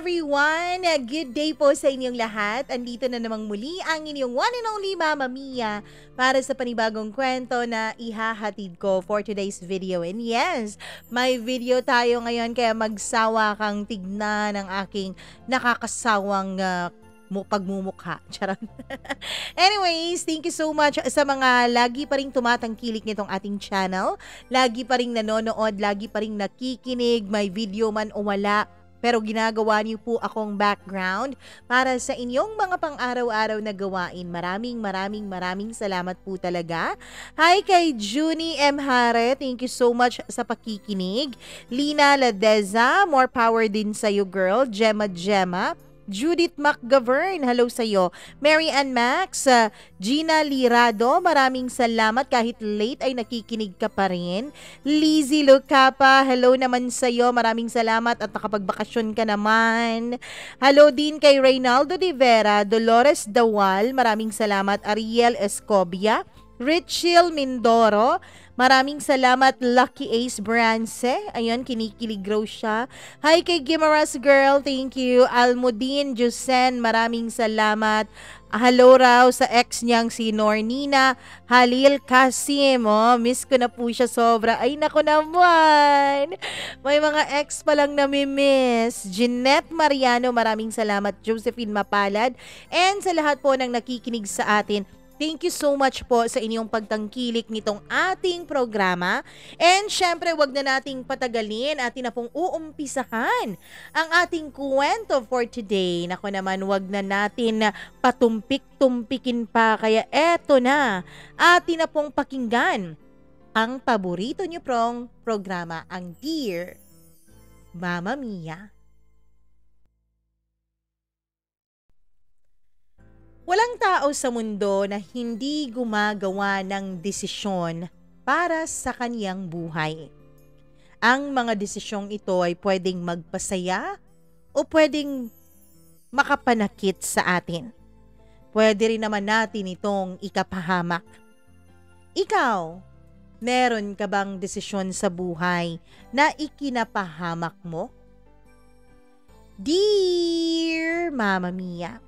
everyone! Good day po sa inyong lahat. Andito na namang muli ang inyong one and only Mama Mia para sa panibagong kwento na ihahatid ko for today's video. And yes, may video tayo ngayon kaya magsawa kang tignan ng aking nakakasawang pagmumukha. Charot. Anyways, thank you so much sa mga lagi pa ring tumatangkilik nitong ating channel. Lagi pa ring nanonood, lagi pa ring nakikinig, may video man o wala. Pero ginagawa niyo po akong background para sa inyong mga pang-araw-araw na gawain. Maraming salamat po talaga. Hi kay Junie M. Hare, thank you so much sa pakikinig. Lina Ladeza, more power din sa'yo girl. Gemma. Judith McGovern, hello sa'yo. Mary Ann Max, Gina Lirado, maraming salamat kahit late ay nakikinig ka pa rin. Lizzie Lucapa, hello naman sa'yo, maraming salamat at nakapagbakasyon ka naman. Hello din kay Reynaldo de Vera, Dolores Dawal, maraming salamat. Ariel Escobia, Richil Mindoro, maraming salamat. Lucky Ace Brance, ayun, kinikilig raw siya. Hi kay Gimaras Girl, thank you. Almudin Jusen, maraming salamat. Hello raw sa ex niyang si Nornina Halil Kasim, miss ko na po siya sobra. Ay nako naman, may mga ex pa lang nami-miss. Jeanette Mariano, maraming salamat. Josephine Mapalad, and sa lahat po ng nakikinig sa atin, thank you so much po sa inyong pagtangkilik nitong ating programa. And syempre, wag na nating patagalin. Atin na pong uumpisahan ang ating kwento for today. Nako naman, wag na natin patumpik-tumpikin pa. Kaya eto na, atin na pong pakinggan ang paborito niyo prong programa, ang Dear Mama Mia. Walang tao sa mundo na hindi gumagawa ng desisyon para sa kaniyang buhay. Ang mga desisyong ito ay pwedeng magpasaya o pwedeng makapanakit sa atin. Pwede rin naman natin itong ikapahamak. Ikaw, meron ka bang desisyon sa buhay na ikinapahamak mo? Dear Mama Mia,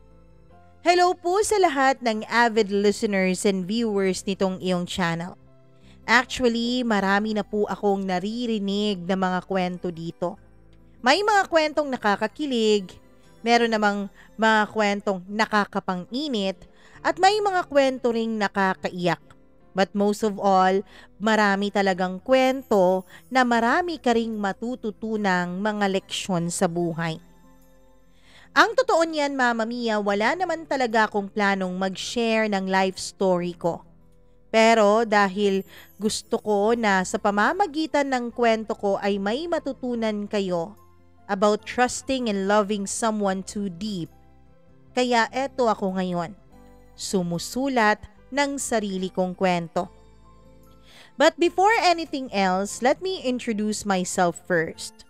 hello po sa lahat ng avid listeners and viewers nitong iyong channel. Actually, marami na po akong naririnig na mga kwento dito. May mga kwentong nakakakilig, meron namang mga kwentong nakakapang-init, at may mga kwento ring nakakaiyak. But most of all, marami talagang kwento na marami ka ring matututunang mga leksyon sa buhay. Ang totoo niyan, Mama Mia, wala naman talaga akong planong mag-share ng life story ko. Pero dahil gusto ko na sa pamamagitan ng kwento ko ay may matutunan kayo about trusting and loving someone too deep, kaya eto ako ngayon, sumusulat ng sarili kong kwento. But before anything else, let me introduce myself first.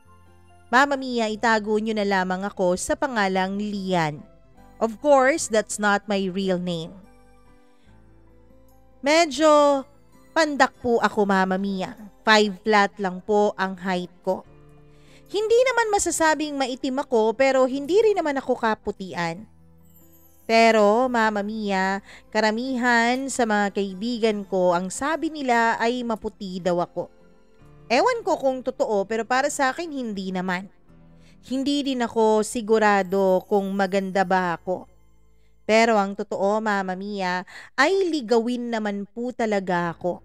Mama Mia, itago nyo na lamang ako sa pangalang Lian. Of course, that's not my real name. Medyo pandak po ako, Mama Mia. 5 flat lang po ang height ko. Hindi naman masasabing maitim ako, pero hindi rin naman ako kaputian. Pero Mama Mia, karamihan sa mga kaibigan ko, ang sabi nila ay maputi daw ako. Ewan ko kung totoo, pero para sa akin hindi naman. Hindi din ako sigurado kung maganda ba ako. Pero ang totoo, Mama Mia, ay ligawin naman po talaga ako.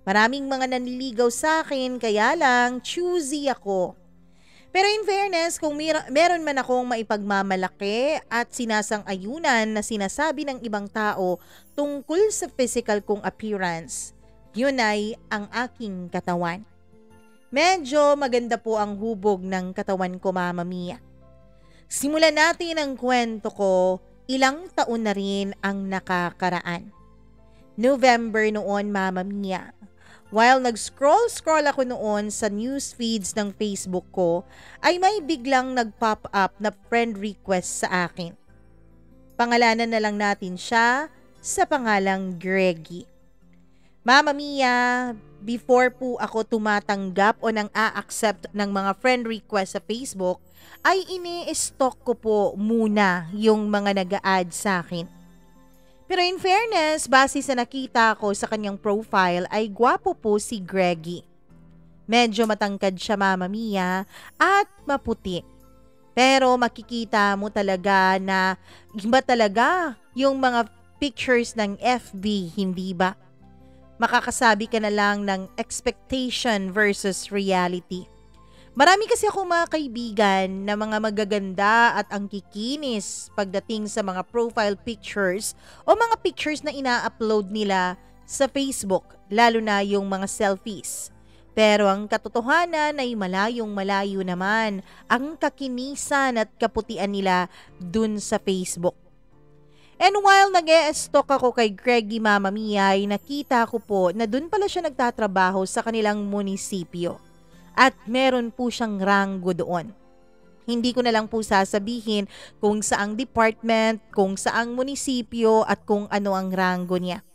Maraming mga nanliligaw sa akin, kaya lang choosy ako. Pero in fairness, kung meron man akong maipagmamalaki at sinasang-ayunan na sinasabi ng ibang tao tungkol sa physical kong appearance, yun ay ang aking katawan. Medyo maganda po ang hubog ng katawan ko, Mama Mia. Simulan natin ang kwento ko, ilang taon na rin ang nakakaraan. November noon, Mama Mia. While nag-scroll ako noon sa news feeds ng Facebook ko, ay may biglang nag-pop up na friend request sa akin. Pangalanan na lang natin siya sa pangalang Greggy. Mama Mia, before po ako tumatanggap o nang a-accept ng mga friend request sa Facebook, ay ini-stalk ko po muna yung mga nag-a-add sa akin. Pero in fairness, base sa nakita ko sa kanyang profile ay gwapo po si Greggy. Medyo matangkad siya, Mama Mia, at maputi. Pero makikita mo talaga na iba talaga yung mga pictures ng FB, hindi ba? Makakasabi ka na lang ng expectation versus reality. Marami kasi akong mga kaibigan na mga magaganda at ang kikinis pagdating sa mga profile pictures o mga pictures na ina-upload nila sa Facebook, lalo na yung mga selfies. Pero ang katotohanan ay malayong-malayo naman ang kakinisan at kaputian nila dun sa Facebook. And while nag-e-stalk ako kay Greggy, Mama Mia, ay nakita ko po na dun pala siya nagtatrabaho sa kanilang munisipyo. At meron po siyang ranggo doon. Hindi ko na lang po sasabihin kung saang department, kung saang munisipyo at kung ano ang ranggo niya.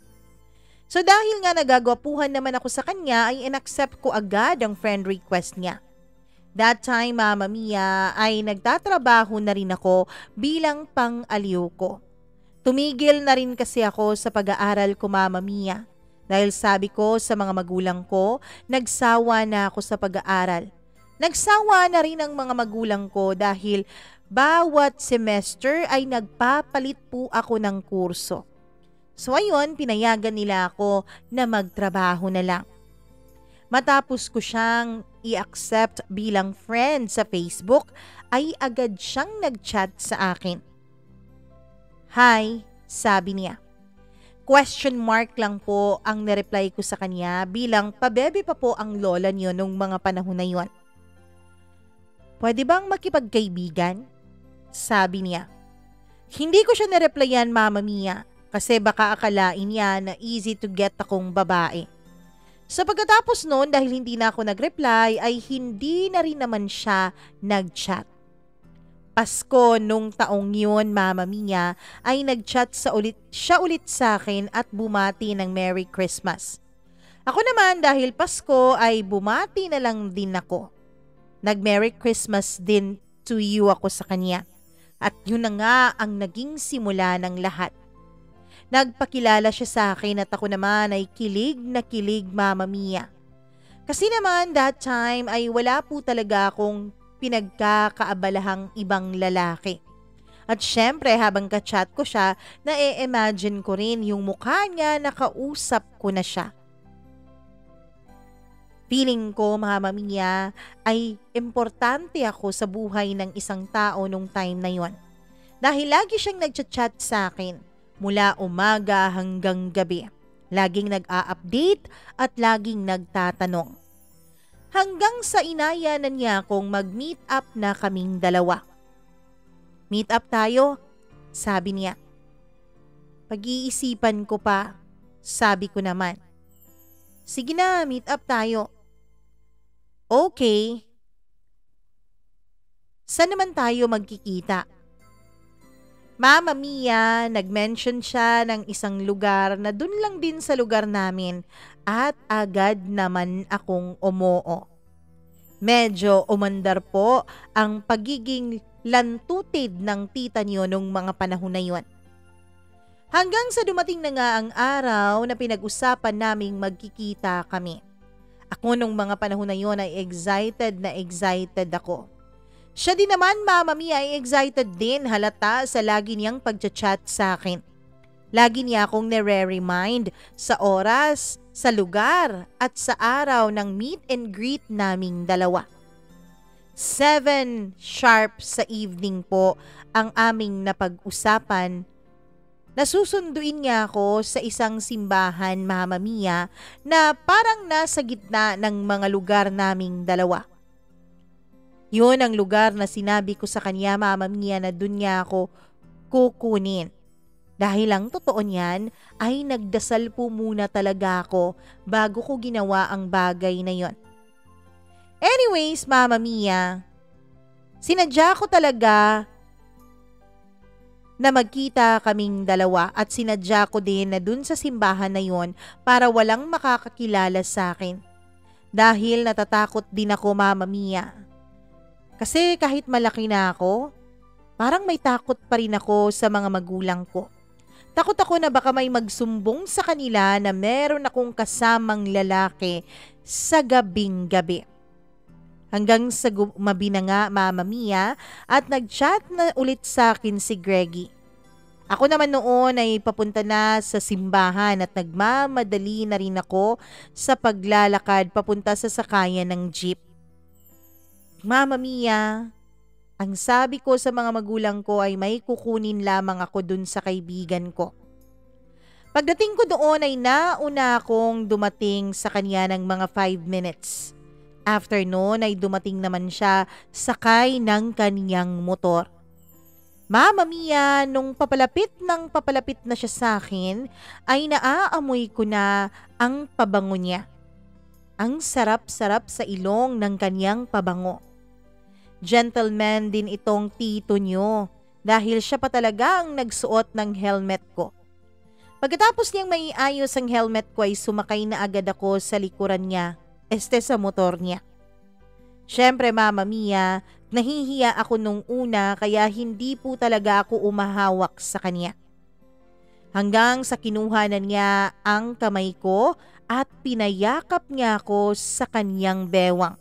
So dahil nga nagagwapuhan naman ako sa kanya ay in-accept ko agad ang friend request niya. That time, Mama Mia, ay nagtatrabaho na rin ako bilang pang-aliw ko. Tumigil na rin kasi ako sa pag-aaral ko, Mama Mia. Dahil sabi ko sa mga magulang ko, nagsawa na ako sa pag-aaral. Nagsawa na rin ang mga magulang ko dahil bawat semester ay nagpapalit po ako ng kurso. So ayun, pinayagan nila ako na magtrabaho na lang. Matapos ko siyang i-accept bilang friend sa Facebook, ay agad siyang nag-chat sa akin. Hi, sabi niya. Question mark lang po ang nireply ko sa kanya bilang pabebe pa po ang lola niyo nung mga panahon na yon. Pwede bang makipagkaibigan? Sabi niya. Hindi ko siya nireplyan, Mama Mia, kasi baka akalain niya na easy to get akong babae. So pagkatapos noon, dahil hindi na ako nag-reply, ay hindi na rin naman siya nag-chat. Pasko nung taong yun, Mama Mia, ay nag-chat siya ulit sa akin at bumati ng Merry Christmas. Ako naman dahil Pasko ay bumati na lang din ako. Nag-Merry Christmas din to you ako sa kanya. At yun na nga ang naging simula ng lahat. Nagpakilala siya sa akin at ako naman ay kilig na kilig, Mama Mia. Kasi naman that time ay wala po talaga akong pinagkakaabalahang ibang lalaki. At syempre habang ka-chat ko siya, na-imagine ko rin yung mukha niya na kausap ko na siya. Feeling ko, Mama Mia, ay importante ako sa buhay ng isang tao nung time na yon. Dahil lagi siyang nag-chat sa akin mula umaga hanggang gabi. Laging nag-a-update at laging nagtatanong. Hanggang sa inaya na niya akong mag-meet up na kaming dalawa. Meet up tayo, sabi niya. Pag-iisipan ko pa, sabi ko naman. Sige na, meet up tayo. Okay. Saan naman tayo magkikita? Mama Mia, nag-mention siya ng isang lugar na dun lang din sa lugar namin at agad naman akong umoo. Medyo umandar po ang pagiging lantutid ng tita niyo nung mga panahon na yun. Hanggang sa dumating na nga ang araw na pinag-usapan naming magkikita kami. Ako nung mga panahon na yun ay excited ako. Siya din naman, Mama Mia, ay excited din halata sa lagi niyang pagchat-chat sa akin. Lagi niya akong nire-remind sa oras, sa lugar at sa araw ng meet and greet naming dalawa. 7 sharp sa evening po ang aming napag-usapan. Nasusunduin niya ako sa isang simbahan, Mama Mia, na parang nasa gitna ng mga lugar naming dalawa. Yun ang lugar na sinabi ko sa kanya, Mama Mia, na dun niya ako kukunin. Dahil ang totoo niyan ay nagdasal po muna talaga ako bago ko ginawa ang bagay na yon. Anyways, Mama Mia, sinadya ko talaga na magkita kaming dalawa at sinadya ko din na dun sa simbahan na yon para walang makakakilala sa akin. Dahil natatakot din ako, Mama Mia. Kasi kahit malaki na ako, parang may takot pa rin ako sa mga magulang ko. Takot ako na baka may magsumbong sa kanila na meron akong kasamang lalaki sa gabing-gabi. Hanggang sa gumabi na nga, Mama Mia, at nag-chat na ulit sa akin si Greggy. Ako naman noon ay papunta na sa simbahan at nagmamadali na rin ako sa paglalakad papunta sa sakayan ng jeep. Mama Mia, ang sabi ko sa mga magulang ko ay may kukunin lamang ako dun sa kaibigan ko. Pagdating ko doon ay nauna akong dumating sa kanya ng mga 5 minutes. After noon ay dumating naman siya sakay ng kaniyang motor. Mama Mia, nung papalapit na siya sa akin, ay naaamoy ko na ang pabango niya. Ang sarap-sarap sa ilong ng kaniyang pabango. Gentleman din itong tito niyo dahil siya pa talaga ang nagsuot ng helmet ko. Pagkatapos niyang maiayos ang helmet ko ay sumakay na agad ako sa likuran niya, sa motor niya. Siyempre, Mama Mia, nahihiya ako nung una kaya hindi po talaga ako umahawak sa kanya. Hanggang sa kinuha na niya ang kamay ko at pinayakap niya ako sa kanyang bewang.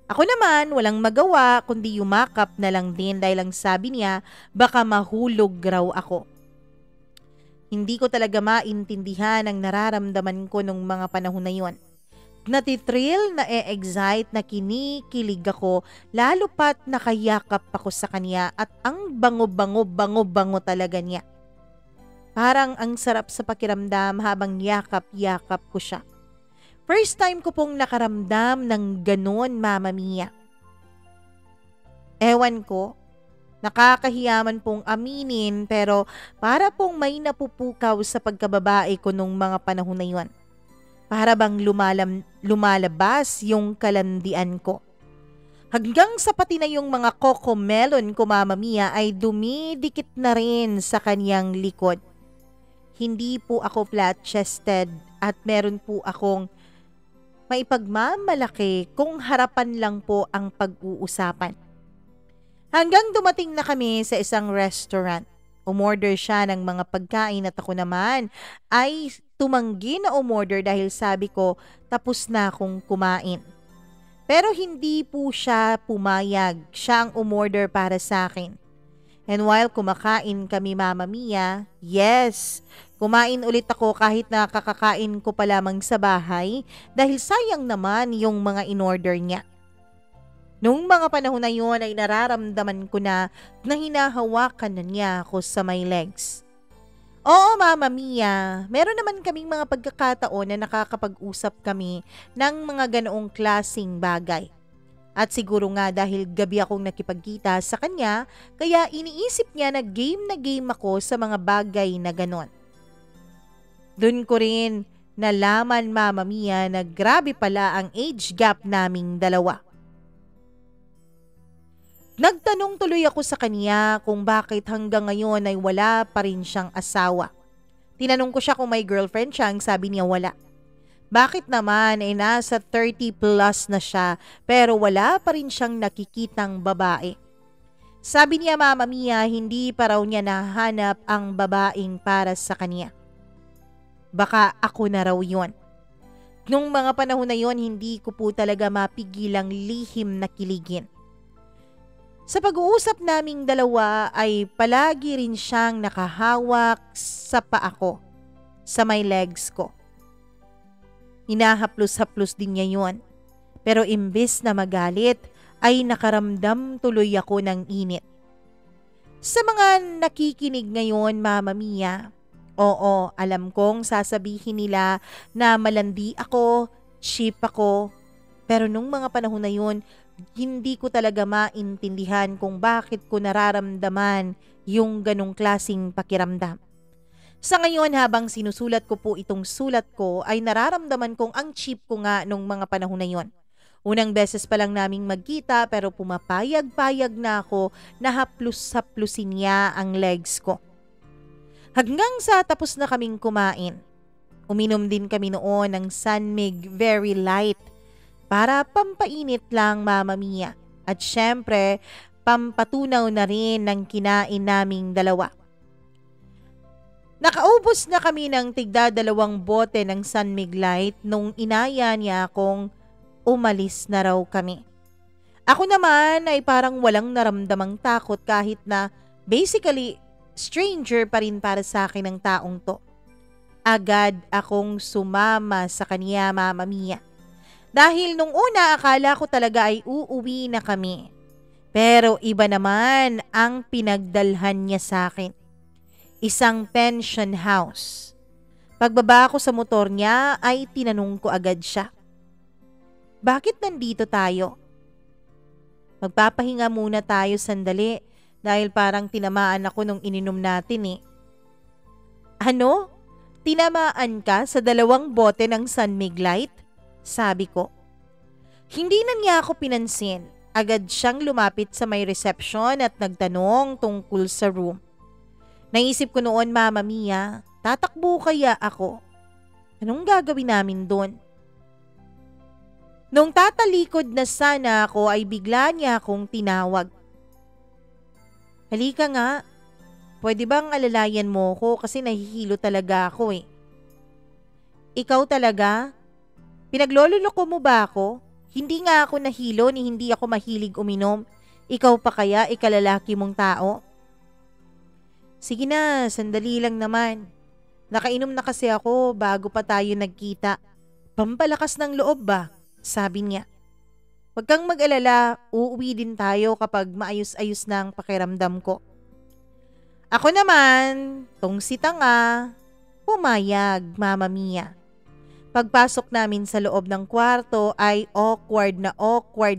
Ako naman walang magawa kundi yumakap na lang din dahil ang sabi niya baka mahulog raw ako. Hindi ko talaga maintindihan ang nararamdaman ko nung mga panahon na yon. Natitrill, na-excite, na kinikilig ako lalo pat nakayakap ako sa kanya at ang bango talaga niya. Parang ang sarap sa pakiramdam habang yakap-yakap ko siya. First time ko pong nakaramdam ng ganon, Mama Mia. Ewan ko, nakakahiyaman pong aminin pero para pong may napupukaw sa pagkababae ko nung mga panahon na yon. Para bang lumalabas yung kalandian ko. Hanggang sa pati na yung mga cocomelon ko, Mama Mia, ay dumidikit na rin sa kanyang likod. Hindi po ako flat-chested at meron po akong maipagmamalaki kung harapan lang po ang pag-uusapan. Hanggang dumating na kami sa isang restaurant. Umorder siya ng mga pagkain at ako naman ay tumanggi na umorder dahil sabi ko tapos na akong kumain. Pero hindi po siya pumayag. Siya ang umorder para sa akin. And while kumakain kami, Mama Mia, yes, kumain ulit ako kahit na kakakain ko pa lamang sa bahay dahil sayang naman yung mga in-order niya. Noong mga panahon na yun ay nararamdaman ko na hinahawakan na niya ako sa my legs. Oo, Mama Mia, meron naman kaming mga pagkakataon na nakakapag-usap kami ng mga ganoong klasing bagay. At siguro nga dahil gabi akong nakipagkita sa kanya, kaya iniisip niya na game ako sa mga bagay na ganon. Doon ko rin nalaman, Mama Mia, na grabe pala ang age gap naming dalawa. Nagtanong tuloy ako sa kanya kung bakit hanggang ngayon ay wala pa rin siyang asawa. Tinanong ko siya kung may girlfriend siya, ang sabi niya wala. Bakit naman ay nasa 30 plus na siya pero wala pa rin siyang nakikitang babae? Sabi niya, Mama Mia, hindi pa raw niya nahanap ang babaeng para sa kanya. Baka ako na raw yun. Nung mga panahon na yon, hindi ko po talaga mapigilang lihim na kiligin. Sa pag-uusap naming dalawa ay palagi rin siyang nakahawak sa paa ko, sa may legs ko. Hinahaplos-haplos din niya yun. Pero imbes na magalit ay nakaramdam tuloy ako ng init. Sa mga nakikinig ngayon, Mama Mia, oo, alam kong sasabihin nila na malandi ako, cheap ako. Pero nung mga panahon na yun, hindi ko talaga maintindihan kung bakit ko nararamdaman yung ganong klasing pakiramdam. Sa ngayon, habang sinusulat ko po itong sulat ko, ay nararamdaman kong ang cheap ko nga nung mga panahon na yon. Unang beses pa lang naming magkita pero pumapayag-payag na ako na haplos-haplusin niya ang legs ko. Hanggang sa tapos na kaming kumain. Uminom din kami noon ng Sunmig very light para pampainit lang, Mama Mia. At syempre, pampatunaw na rin ng kinain naming dalawa. Nakaubos na kami ng tigda-2 bote ng Sunmig Light nung inaya niya akong umalis na raw kami. Ako naman ay parang walang naramdamang takot kahit na basically stranger pa rin para sa akin ang taong to. Agad akong sumama sa kanya, Mama Mia. Dahil nung una akala ko talaga ay uuwi na kami. Pero iba naman ang pinagdalhan niya sa akin. Isang pension house. Pagbaba ko sa motor niya ay tinanong ko agad siya. Bakit nandito tayo? Magpapahinga muna tayo sandali dahil parang tinamaan ako nung ininom natin eh. Ano? Tinamaan ka sa 2 bote ng Sunmig Light? Sabi ko. Hindi na niya ako pinansin. Agad siyang lumapit sa may reception at nagtanong tungkol sa room. Naisip ko noon, Mama Mia, tatakbo kaya ako? Anong gagawin namin doon? Nung tatalikod na sana ako ay bigla niya akong tinawag. Halika nga, pwede bang alalayan mo ko kasi nahihilo talaga ako eh. Ikaw talaga? Pinaglololoko mo ba ako? Hindi nga ako nahilo ni hindi ako mahilig uminom. Ikaw pa kaya ikalalaki mong tao? Sige na, sandali lang naman. Nakainom na kasi ako bago pa tayo nagkita. Pampalakas ng loob ba? Sabi niya. Huwag kang mag-alala, uuwi din tayo kapag maayos-ayos na ang pakiramdam ko. Ako naman, tong si tanga, pumayag, Mama Mia. Pagpasok namin sa loob ng kwarto ay awkward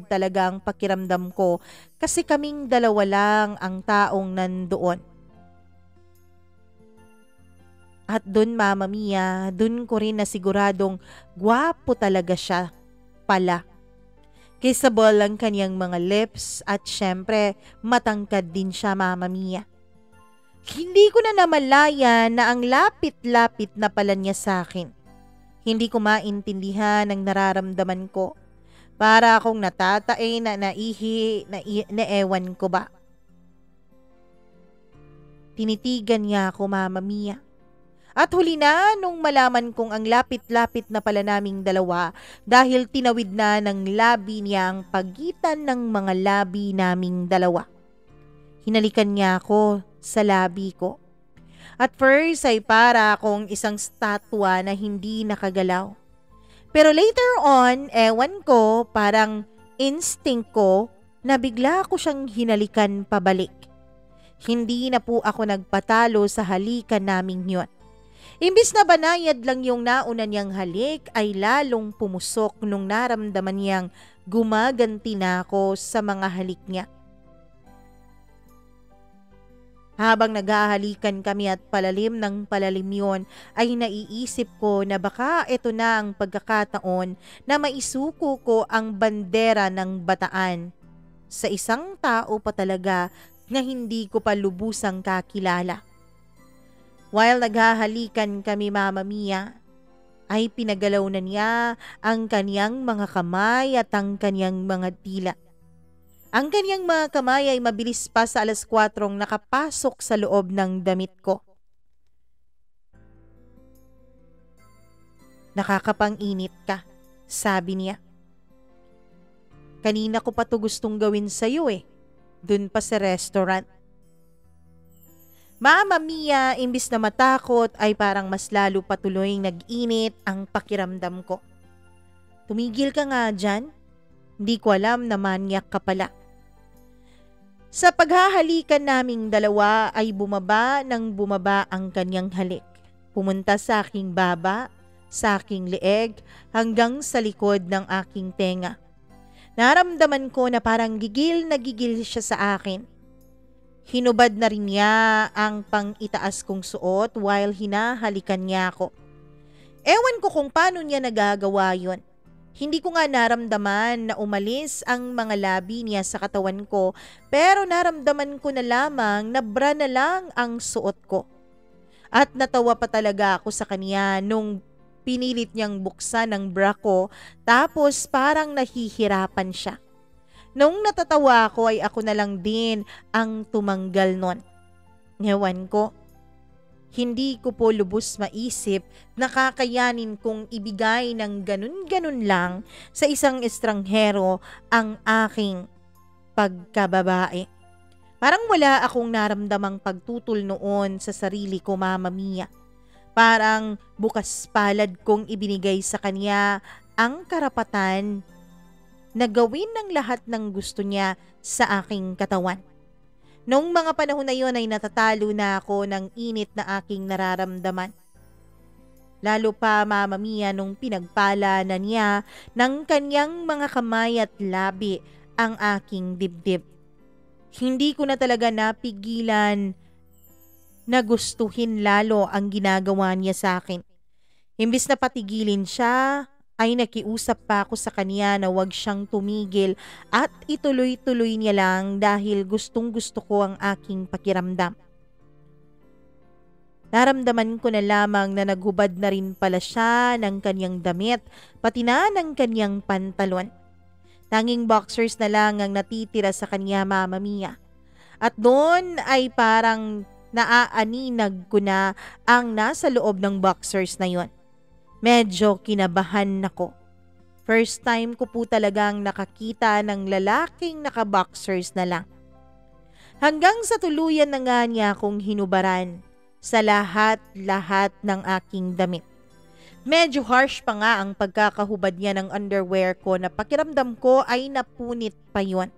talaga ang pakiramdam ko kasi kaming 2 lang ang taong nandoon. At dun, Mama Mia, dun ko rin nasiguradong gwapo talaga siya pala. Kissable ang kanyang mga lips at syempre matangkad din siya, Mama Mia. Hindi ko na namalayan na ang lapit-lapit na pala niya sa akin. Hindi ko maintindihan ang nararamdaman ko. Para akong natatae na naihi na ewan ko ba. Tinitigan niya ako, Mama Mia. At huli na nung malaman kong ang lapit-lapit na pala naming 2 dahil tinawid na ng labi niya ang pagitan ng mga labi naming 2. Hinalikan niya ako sa labi ko. At first ay para akong isang statwa na hindi nakagalaw. Pero later on, ewan ko, parang instinct ko na bigla ko siyang hinalikan pabalik. Hindi na po ako nagpatalo sa halikan naming yun. Imbis na banayad lang yung nauna niyang halik ay lalong pumusok nung naramdaman niyang gumaganti na ako sa mga halik niya. Habang naghahalikan kami at palalim ng palalim yon ay naiisip ko na baka ito na ang pagkakataon na maisuko ko ang bandera ng Bataan sa isang tao pa talaga na hindi ko pa lubusang kakilala. While naghahalikan kami, Mama Mia, ay pinagalaw na niya ang kanyang mga kamay at ang kanyang mga dila. Ang kanyang mga kamay ay mabilis pa sa 4:00 nakapasok sa loob ng damit ko. Nakakapang-init ka, sabi niya. Kanina ko pa to gustong gawin sa'yo eh, dun pa sa restaurant. Mama Mia, imbis na matakot ay parang mas lalo patuloy nag-init ang pakiramdam ko. Tumigil ka nga dyan. Hindi ko alam na manyak ka pala. Sa paghahalikan naming 2 ay bumaba ang kanyang halik. Pumunta sa aking baba, sa aking leeg, hanggang sa likod ng aking tenga. Naramdaman ko na parang gigil na gigil siya sa akin. Hinubad na rin niya ang pang-itaas kong suot while hinahalikan niya ako. Ewan ko kung paano niya nagagawa yon. Hindi ko nga naramdaman na umalis ang mga labi niya sa katawan ko, pero naramdaman ko na lamang na bra na lang ang suot ko. At natawa pa talaga ako sa kanya nung pinilit niyang buksan ang bra ko, tapos parang nahihirapan siya. Nung natatawa ako ay ako na lang din ang tumanggal nun. Ewan ko, hindi ko po lubos maisip na kakayanin kong ibigay ng ganun-ganun lang sa isang estranghero ang aking pagkababae. Parang wala akong naramdamang pagtutol noon sa sarili ko, Mama Mia. Parang bukas palad kong ibinigay sa kanya ang karapatan na gawin ng lahat ng gusto niya sa aking katawan. Noong mga panahon na yun ay natatalo na ako ng init na aking nararamdaman. Lalo pa, Mama Mia, nung pinagpala na niya ng kanyang mga kamay at labi ang aking dibdib. Hindi ko na talaga napigilan na gustuhin lalo ang ginagawa niya sa akin. Imbis na patigilin siya, ay nakiusap pa ako sa kanya na huwag siyang tumigil at ituloy-tuloy niya lang dahil gustong-gusto ko ang aking pakiramdam. Naramdaman ko na lamang na naghubad na rin pala siya ng kanyang damit, pati na ng kanyang pantalon. Tanging boxers na lang ang natitira sa kanya, Mama Mia. At doon ay parang naaaninag ko na ang nasa loob ng boxers na yon. Medyo kinabahan ako. First time ko po talagang nakakita ng lalaking naka-boxers na lang. Hanggang sa tuluyan na nga niya akong hinubaran sa lahat-lahat ng aking damit. Medyo harsh pa nga ang pagkakahubad niya ng underwear ko na pakiramdam ko ay napunit pa yon.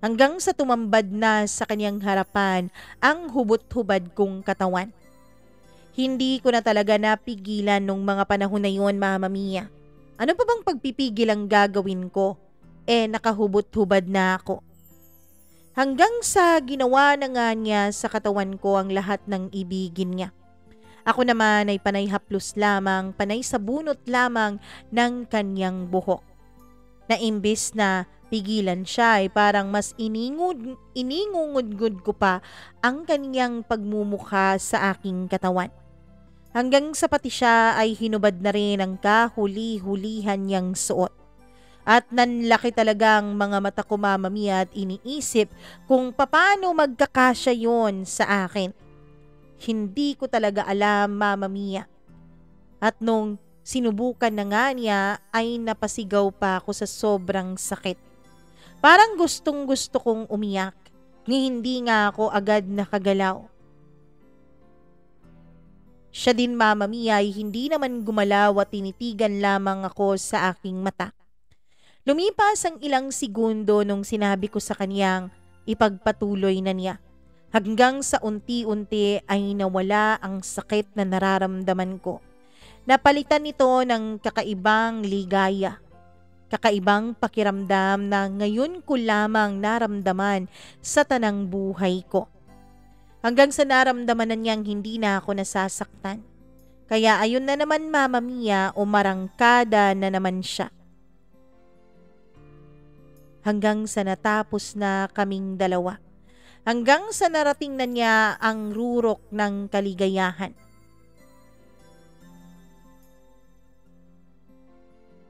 Hanggang sa tumambad na sa kanyang harapan ang hubot-hubad kong katawan. Hindi ko na talaga napigilan nung mga panahon na yon, Mama Mia. Ano pa bang pagpipigil ang gagawin ko? Nakahubot-hubad na ako. Hanggang sa ginawa na nga niya sa katawan ko ang lahat ng ibigin niya. Ako naman ay panay haplos lamang, panay sa bunot lamang ng kanyang buhok. Na imbis na pigilan siya ay parang mas iningungudgud ko pa ang kanyang pagmumukha sa aking katawan. Hanggang sa pati siya ay hinubad na rin ang kahuli-hulihan niyang suot. At nanlaki talagang mga mata ko, Mama Mia, at iniisip kung paano magkakasya yon sa akin. Hindi ko talaga alam, Mama Mia. At nung sinubukan na nga niya ay napasigaw pa ako sa sobrang sakit. Parang gustong-gusto kong umiyak, ni hindi nga ako agad nakagalaw. Siya din, Mama Mia, ay hindi naman gumalaw at tinitigan lamang ako sa aking mata. Lumipas ang ilang segundo nung sinabi ko sa kanyang ipagpatuloy na niya. Hanggang sa unti-unti ay nawala ang sakit na nararamdaman ko. Napalitan nito ng kakaibang ligaya. Kakaibang pakiramdam na ngayon ko lamang naramdaman sa tanang buhay ko. Hanggang sa naramdaman na niyang hindi na ako nasasaktan. Kaya ayun na naman, Mama Mia, umarangkada na naman siya. Hanggang sa natapos na kaming dalawa. Hanggang sa narating na niya ang rurok ng kaligayahan.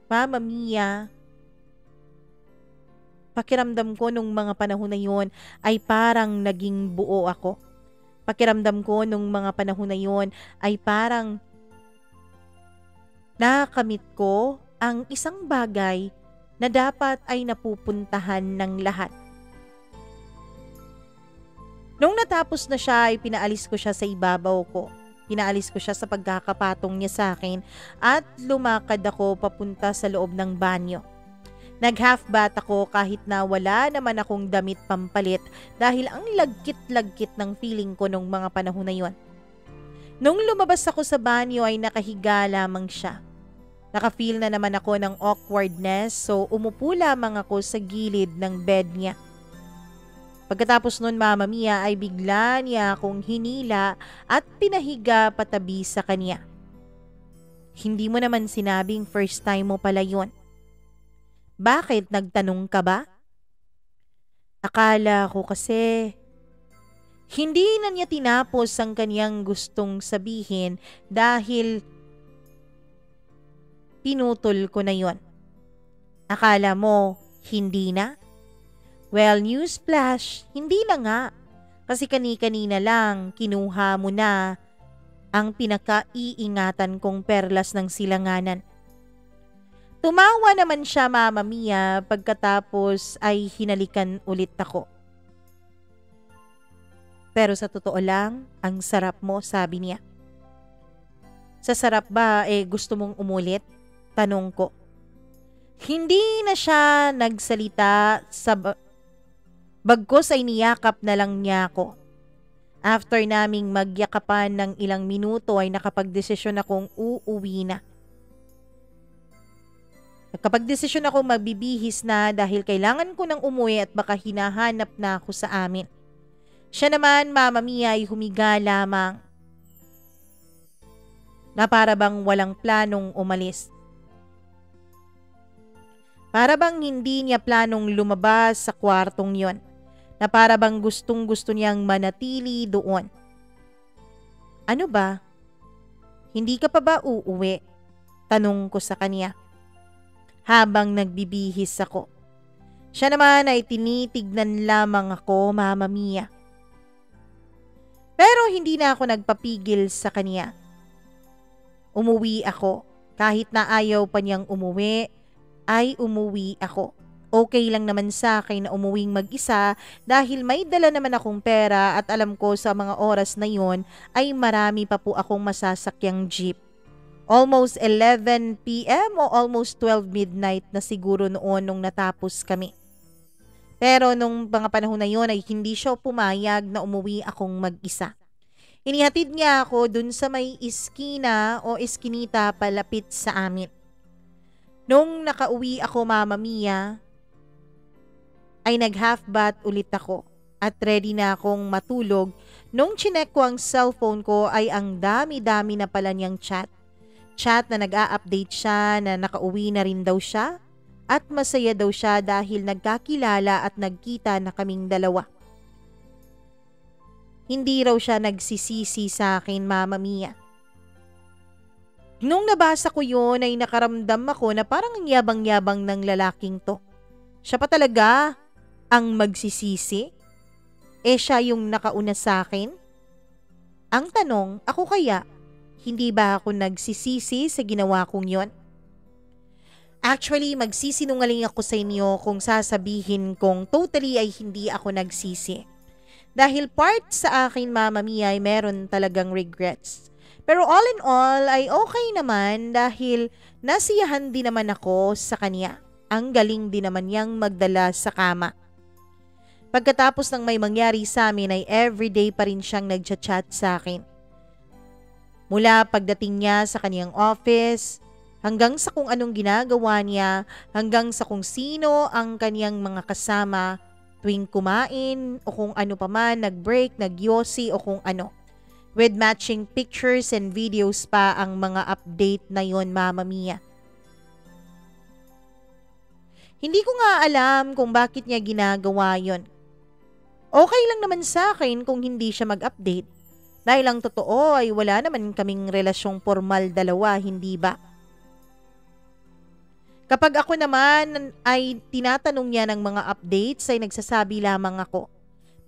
Mama Mia, pakiramdam ko nung mga panahon na yun ay parang naging buo ako. Pakiramdam ko nung mga panahon na yun ay parang nakamit ko ang isang bagay na dapat ay napupuntahan ng lahat. Nung natapos na siya ay pinaalis ko siya sa ibabaw ko. Pinaalis ko siya sa pagkakapatong niya sa akin at lumakad ako papunta sa loob ng banyo. Nag-half bath ako kahit na wala naman akong damit pampalit dahil ang lagkit-lagkit ng feeling ko nung mga panahon na yon. Nung lumabas ako sa banyo ay nakahiga lamang siya. Nakafeel na naman ako ng awkwardness so umupo lamang ako sa gilid ng bed niya. Pagkatapos nun, Mama Mia, ay bigla niya akong hinila at pinahiga patabi sa kanya. Hindi mo naman sinabing first time mo pala yun. Bakit, nagtanong ka ba? Akala ko kasi hindi na niya tinapos ang kaniyang gustong sabihin dahil pinutol ko na yon. Akala mo hindi na? Well, newsflash, hindi na nga. Kasi kani-kanina lang kinuha mo na ang pinaka-iingatan kong perlas ng silanganan. Tumawa naman siya, Mama Mia, pagkatapos ay hinalikan ulit ako. Pero sa totoo lang, ang sarap mo, sabi niya. Sa sarap ba, gusto mong umulit? Tanong ko. Hindi na siya nagsalita bagkos ay niyakap na lang niya ako. After naming magyakapan ng ilang minuto ay nakapagdesisyon akong uuwi na. Nakapagdesisyon ako magbibihis na dahil kailangan ko nang umuwi at baka hinahanap na ako sa amin. Siya naman, Mama Mia, ay humiga lamang na para bang walang planong umalis. Para bang hindi niya planong lumabas sa kwartong yon, na para bang gustong gusto niyang manatili doon. Ano ba? Hindi ka pa ba uuwi? Tanong ko sa kanya. Habang nagbibihis ako. Siya naman ay tinitignan lamang ako, Mama Mia. Pero hindi na ako nagpapigil sa kanya. Umuwi ako. Kahit na ayaw pa niyang umuwi, ay umuwi ako. Okay lang naman sa akin na umuwing mag-isa dahil may dala naman akong pera at alam ko sa mga oras na yon ay marami pa po akong masasakyang jeep. Almost 11 p.m. o almost 12 midnight na siguro noon nung natapos kami. Pero nung mga panahon na yon ay hindi siya pumayag na umuwi akong mag-isa. Inihatid niya ako dun sa may iskina o iskinita palapit sa amin. Nung nakauwi ako, Mama Mia, ay nag-half bath ulit ako at ready na akong matulog. Nung chinek ko ang cellphone ko ay ang dami-dami na pala niyang chat. Chat na nag-a-update siya na nakauwi na rin daw siya at masaya daw siya dahil nagkakilala at nagkita na kaming dalawa. Hindi raw siya nagsisisi sa akin, Mama Mia. Nung nabasa ko yun ay nakaramdam ako na parang ang yabang-yabang ng lalaking to. Siya pa talaga ang magsisisi? Siya yung nakauna sa akin? Ang tanong, ako kaya? Hindi ba ako nagsisisi sa ginawa kong yon? Actually, magsisinungaling ako sa inyo kung sasabihin kong totally ay hindi ako nagsisi. Dahil part sa akin, Mama Mia, ay meron talagang regrets. Pero all in all ay okay naman dahil nasiyahan din naman ako sa kanya. Ang galing din naman niyang magdala sa kama. Pagkatapos ng may mangyari sa amin ay everyday pa rin siyang nagchat-chat sa akin. Mula pagdating niya sa kaniyang office, hanggang sa kung anong ginagawa niya, hanggang sa kung sino ang kaniyang mga kasama tuwing kumain o kung ano pa man, nag-break, nag-yosi o kung ano. With matching pictures and videos pa ang mga update na yon, Mama Mia. Hindi ko nga alam kung bakit niya ginagawa yon. Okay lang naman sa akin kung hindi siya mag-update. Dahil ang totoo ay wala naman kaming relasyong formal dalawa, hindi ba? Kapag ako naman ay tinatanong niya ng mga updates ay nagsasabi lamang ako.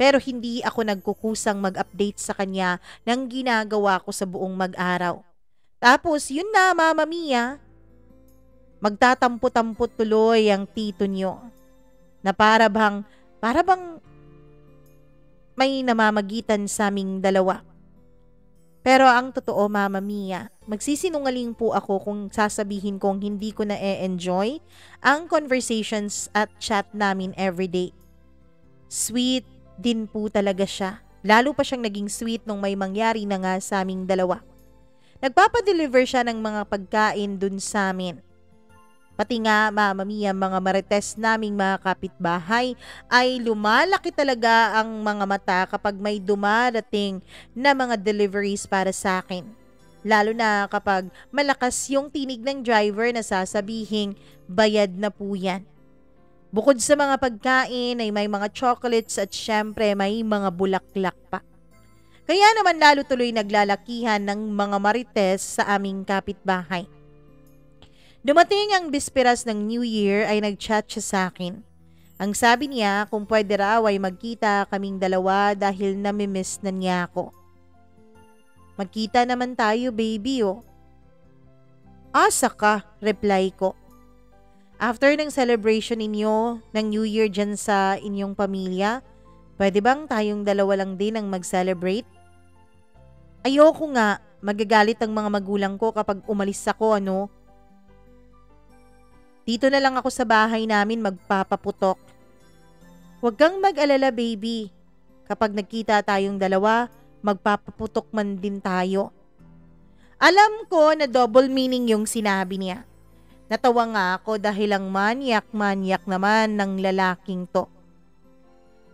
Pero hindi ako nagkukusang mag-update sa kanya ng ginagawa ko sa buong mag-araw. Tapos yun na, Mama Mia, magtatampo-tampo tuloy ang tito niyo na para bang may namamagitan sa aming dalawa. Pero ang totoo, Mama Mia, magsisinungaling po ako kung sasabihin kong hindi ko na e-enjoy ang conversations at chat namin everyday. Sweet din po talaga siya. Lalo pa siyang naging sweet nung may mangyari na nga sa aming dalawa. Nagpapadeliver siya ng mga pagkain dun sa amin. Pati nga, Mama Mia, mga marites naming mga kapitbahay ay lumalaki talaga ang mga mata kapag may dumarating na mga deliveries para sa akin. Lalo na kapag malakas yung tinig ng driver na sasabihing bayad na po yan. Bukod sa mga pagkain ay may mga chocolates at syempre may mga bulaklak pa. Kaya naman lalo tuloy naglalakihan ng mga marites sa aming kapitbahay. Dumating ang bisperas ng New Year ay nag-chat siya sa akin. Ang sabi niya kung pwede raw ay magkita kaming dalawa dahil namimiss na niya ako. Magkita naman tayo baby oh. Asa ka, reply ko. After ng celebration ninyo ng New Year dyan sa inyong pamilya, pwede bang tayong dalawa lang din ang mag-celebrate? Ayoko nga, magagalit ang mga magulang ko kapag umalis ako ano. Dito na lang ako sa bahay namin magpapaputok. Huwag kang mag-alala baby. Kapag nagkita tayong dalawa, magpapaputok man din tayo. Alam ko na double meaning yung sinabi niya. Natawa nga ako dahil ang manyak-manyak naman ng lalaking to.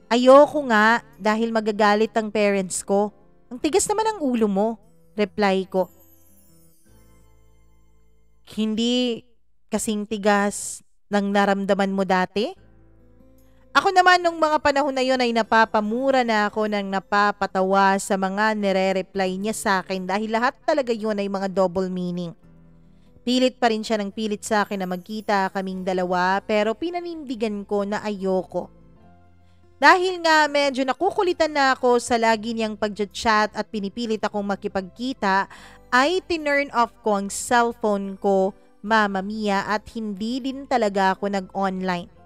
Ayoko nga dahil magagalit ang parents ko. Ang tigas naman ang ulo mo, reply ko. Hindi kasing tigas ng naramdaman mo dati? Ako naman nung mga panahon na yon ay napapamura na ako ng napapatawa sa mga nire-reply niya sa akin dahil lahat talaga yun ay mga double meaning. Pilit pa rin siya ng pilit sa akin na magkita kaming dalawa pero pinanindigan ko na ayoko. Dahil nga medyo nakukulitan na ako sa lagi niyang pag-chat at pinipilit akong makipagkita ay tinurn off ko ang cellphone ko, Mama Mia, at hindi din talaga ako nag-online.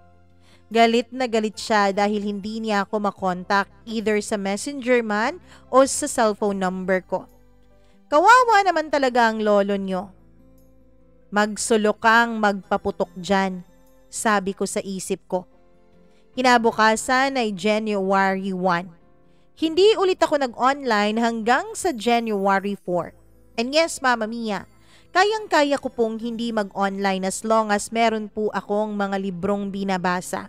Galit na galit siya dahil hindi niya ako makontak either sa messenger man o sa cellphone number ko. Kawawa naman talaga ang lolo niyo. Magsulokang magpaputok dyan, sabi ko sa isip ko. Kinabukasan ay January 1. Hindi ulit ako nag-online hanggang sa January 4. And yes, Mama Mia, kayang-kaya ko pong hindi mag-online as long as meron po akong mga librong binabasa.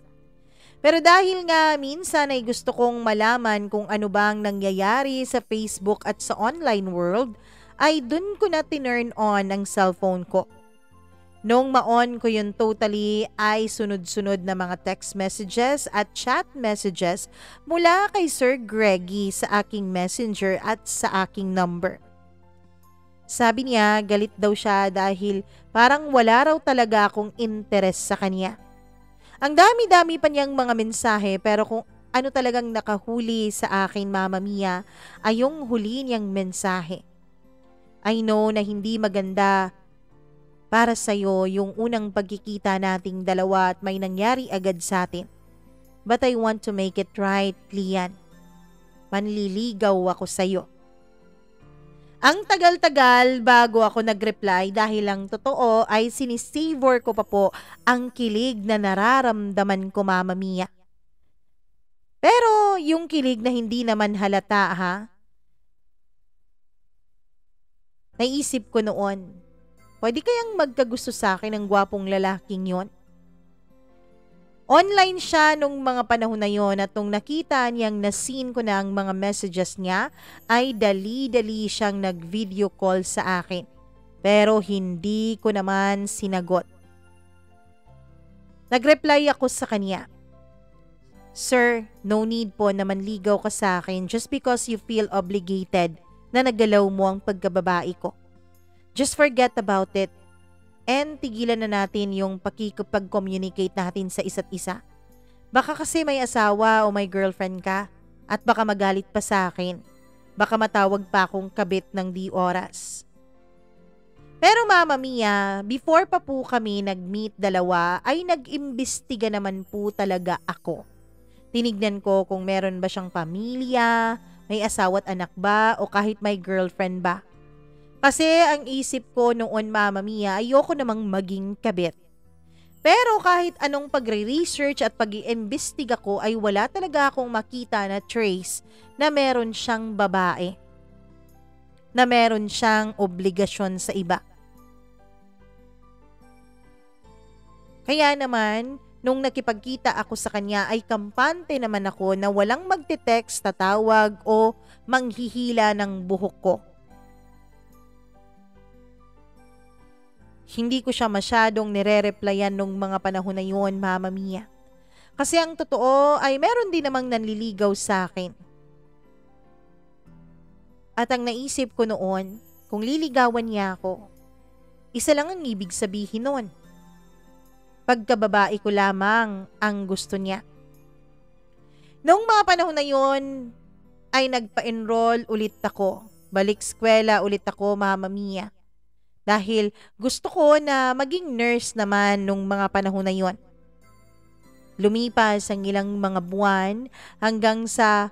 Pero dahil nga minsan ay gusto kong malaman kung ano bang nangyayari sa Facebook at sa online world, ay dun ko na tinurn on ang cellphone ko. Nung ma-on ko yun totally ay sunod-sunod na mga text messages at chat messages mula kay Sir Greggy sa aking messenger at sa aking number. Sabi niya galit daw siya dahil parang wala raw talaga akong interest sa kanya. Ang dami-dami pa niyang mga mensahe pero kung ano talagang nakahuli sa akin, Mama Mia, ay yung huli niyang mensahe. I know na hindi maganda para sa'yo yung unang pagkikita nating dalawa at may nangyari agad sa atin. But I want to make it right, Lian. Manliligaw ako sa'yo. Ang tagal-tagal bago ako nag-reply dahil ang totoo ay sinisavor ko pa po ang kilig na nararamdaman ko, Mama Mia. Pero yung kilig na hindi naman halata ha. Naisip ko noon, pwede kayang magkagusto sa akin ng gwapong lalaking yon? Online siya nung mga panahon na yon at nung nakita niyang na-seen ko na ang mga messages niya ay dali-dali siyang nag-video call sa akin. Pero hindi ko naman sinagot. Nag-reply ako sa kanya. Sir, no need po na manligaw ka sa akin just because you feel obligated na nagalaw mo ang pagkababae ko. Just forget about it and tigilan na natin yung pakikipag-communicate natin sa isa't isa. Baka kasi may asawa o may girlfriend ka at baka magalit pa sa akin. Baka matawag pa akong kabit ng di oras. Pero Mama Mia, before pa po kami nag-meet dalawa ay nag-imbestiga naman po talaga ako. Tinignan ko kung meron ba siyang pamilya, may asawa at anak ba o kahit may girlfriend ba. Kasi ang isip ko noon, Mama Mia, ayoko namang maging kabit. Pero kahit anong pagre-research at pag-iimbestiga ko ay wala talaga akong makita na trace na meron siyang babae. Na meron siyang obligasyon sa iba. Kaya naman, nung nakipagkita ako sa kanya ay kampante naman ako na walang magte-text, tatawag o manghihila ng buhok ko. Hindi ko siya masyadong nire-replyan nung mga panahon na yun, Mama Mia. Kasi ang totoo ay meron din namang nanliligaw sa akin. At ang naisip ko noon, kung liligawan niya ako, isa lang ang ibig sabihin noon. Pagkababae ko lamang ang gusto niya. Noong mga panahon na yon, ay nagpa-enroll ulit ako. Balik eskwela ulit ako, Mama Mia. Dahil gusto ko na maging nurse naman nung mga panahon na yon. Lumipas ang ilang mga buwan hanggang sa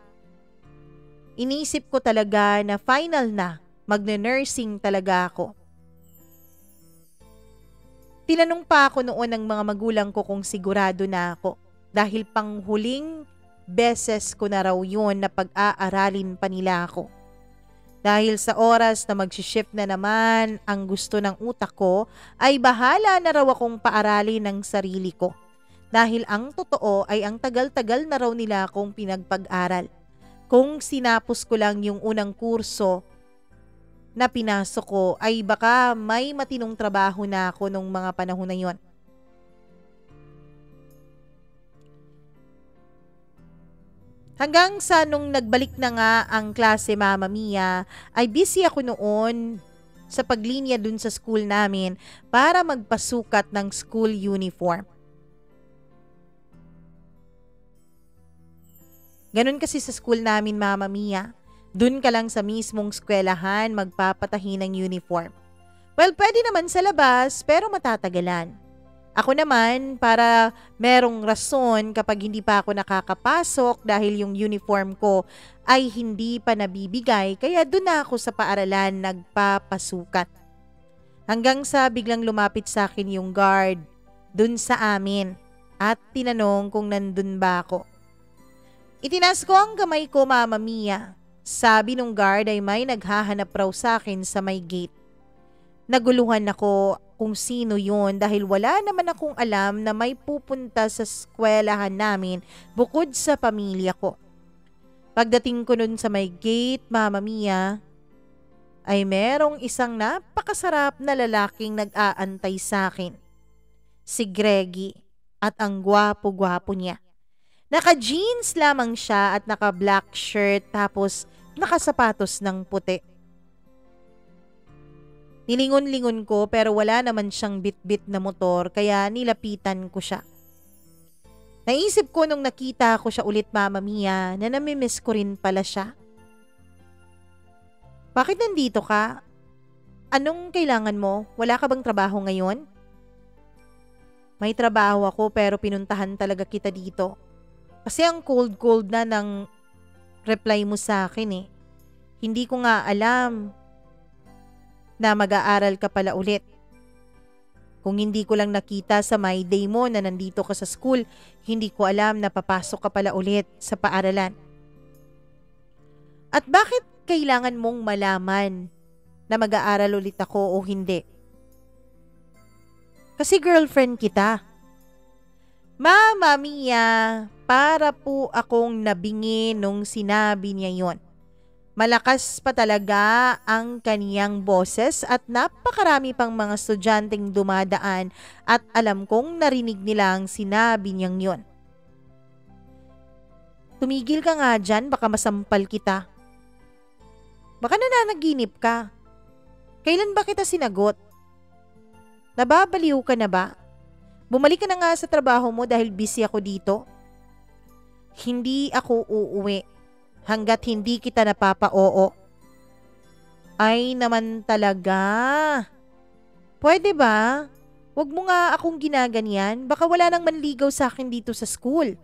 inisip ko talaga na final na magne-nursing talaga ako. Tinanong pa ako noon ng mga magulang ko kung sigurado na ako dahil panghuling beses ko na raw yun na pag-aaralin pa nila ako. Dahil sa oras na mag-shift na naman ang gusto ng utak ko ay bahala na raw akong paaralin ng sarili ko. Dahil ang totoo ay ang tagal-tagal na raw nila akong pinagpag-aral. Kung sinapos ko lang yung unang kurso na pinasok ko ay baka may matinong trabaho na ako nung mga panahon na yon. Hanggang sa nung nagbalik na nga ang klase, Mama Mia, ay busy ako noon sa paglinya dun sa school namin para magpasukat ng school uniform. Ganun kasi sa school namin, Mama Mia. Dun ka lang sa mismong eskwelahan magpapatahi ng uniform. Well, pwede naman sa labas pero matatagalan. Ako naman, para merong rason kapag hindi pa ako nakakapasok dahil yung uniform ko ay hindi pa nabibigay, kaya dun na ako sa paaralan nagpapasukat. Hanggang sa biglang lumapit sa akin yung guard dun sa amin at tinanong kung nandun ba ako. Itinas ko ang kamay ko, Mama Mia. Sabi nung guard ay may naghahanap raw sa akin sa may gate. Naguluhan ako kung sino yun dahil wala naman akong alam na may pupunta sa eskwelahan namin bukod sa pamilya ko. Pagdating ko nun sa may gate, Mama Mia, ay merong isang napakasarap na lalaking nag-aantay sa akin. Si Greggy, at ang gwapo-gwapo niya. Naka-jeans lamang siya at naka-black shirt tapos nakasapatos ng puti. Nilingon-lingon ko pero wala naman siyang bit-bit na motor kaya nilapitan ko siya. Naisip ko nung nakita ko siya ulit, Mama Mia, na namimiss ko rin pala siya. Bakit nandito ka? Anong kailangan mo? Wala ka bang trabaho ngayon? May trabaho ako pero pinuntahan talaga kita dito. Kasi ang cold na ng reply mo sa akin eh. Hindi ko nga alam na mag-aaral ka pala ulit. Kung hindi ko lang nakita sa my day mo na nandito ka sa school, hindi ko alam na papasok ka pala ulit sa paaralan. At bakit kailangan mong malaman na mag-aaral ulit ako o hindi? Kasi girlfriend kita. Mama Mia, para po akong nabingi nung sinabi niya yon. Malakas pa talaga ang kaniyang boses at napakarami pang mga estudyanteng dumadaan at alam kong narinig nila ang sinabi niyang yon. Tumigil ka nga dyan, baka masampal kita. Baka nananaginip ka. Kailan ba kita sinagot? Nababaliw ka na ba? Bumalik ka na nga sa trabaho mo dahil busy ako dito. Hindi ako uuwi hanggat hindi kita napapa-oo. Ay naman talaga. Pwede ba? Huwag mo nga akong ginaganyan. Baka wala nang manligaw sa akin dito sa school.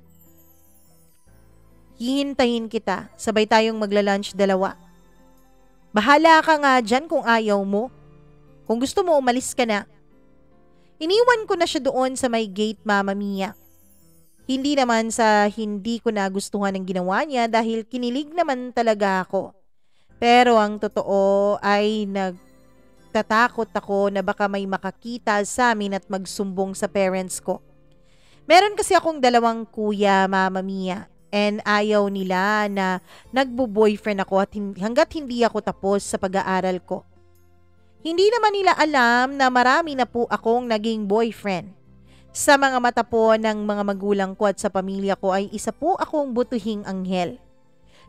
Hihintayin kita. Sabay tayong magla-lunch dalawa. Bahala ka nga dyan kung ayaw mo. Kung gusto mo, umalis ka na. Iniwan ko na siya doon sa may gate, Mama Mia. Hindi naman sa hindi ko nagustuhan ang ginawa niya dahil kinilig naman talaga ako. Pero ang totoo ay nagtatakot ako na baka may makakita sa amin at magsumbong sa parents ko. Meron kasi akong 2 kuya, Mama Mia, and ayaw nila na nagbo-boyfriend ako at hanggat hindi ako tapos sa pag-aaral ko. Hindi naman nila alam na marami na po akong naging boyfriend. Sa mga mata po ng mga magulang ko at sa pamilya ko ay isa po akong butuhing anghel.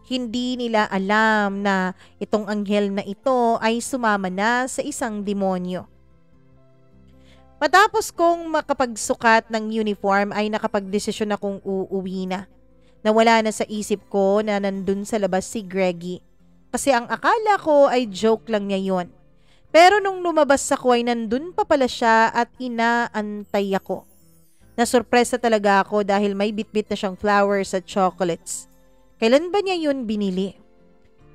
Hindi nila alam na itong anghel na ito ay sumama na sa isang demonyo. Matapos kong makapagsukat ng uniform ay nakapagdesisyon akong uuwi na. Nawala na sa isip ko na nandun sa labas si Greggy. Kasi ang akala ko ay joke lang niya yun. Pero nung lumabas ako ay nandun pa pala siya at inaantay ako. Nasurpresa talaga ako dahil may bitbit na siyang flowers at chocolates. Kailan ba niya yun binili?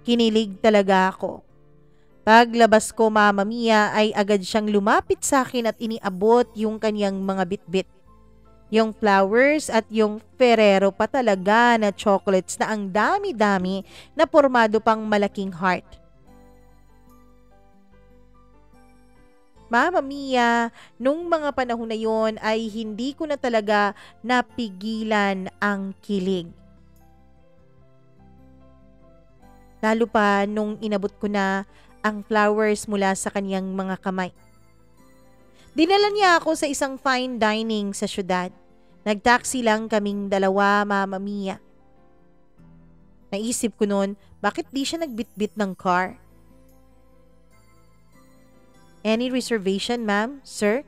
Kinilig talaga ako. Paglabas ko, Mama Mia, ay agad siyang lumapit sa akin at iniabot yung kanyang mga bitbit. Yung flowers at yung Ferrero pa talaga na chocolates na ang dami-dami na formado pang malaking heart. Mama Mia, nung mga panahon na yon ay hindi ko na talaga napigilan ang kilig. Lalo pa nung inabot ko na ang flowers mula sa kanyang mga kamay. Dinala niya ako sa isang fine dining sa syudad. Nagtaksi lang kaming dalawa, Mama Mia. Naisip ko noon, bakit di siya nagbitbit ng car? Any reservation, ma'am, sir?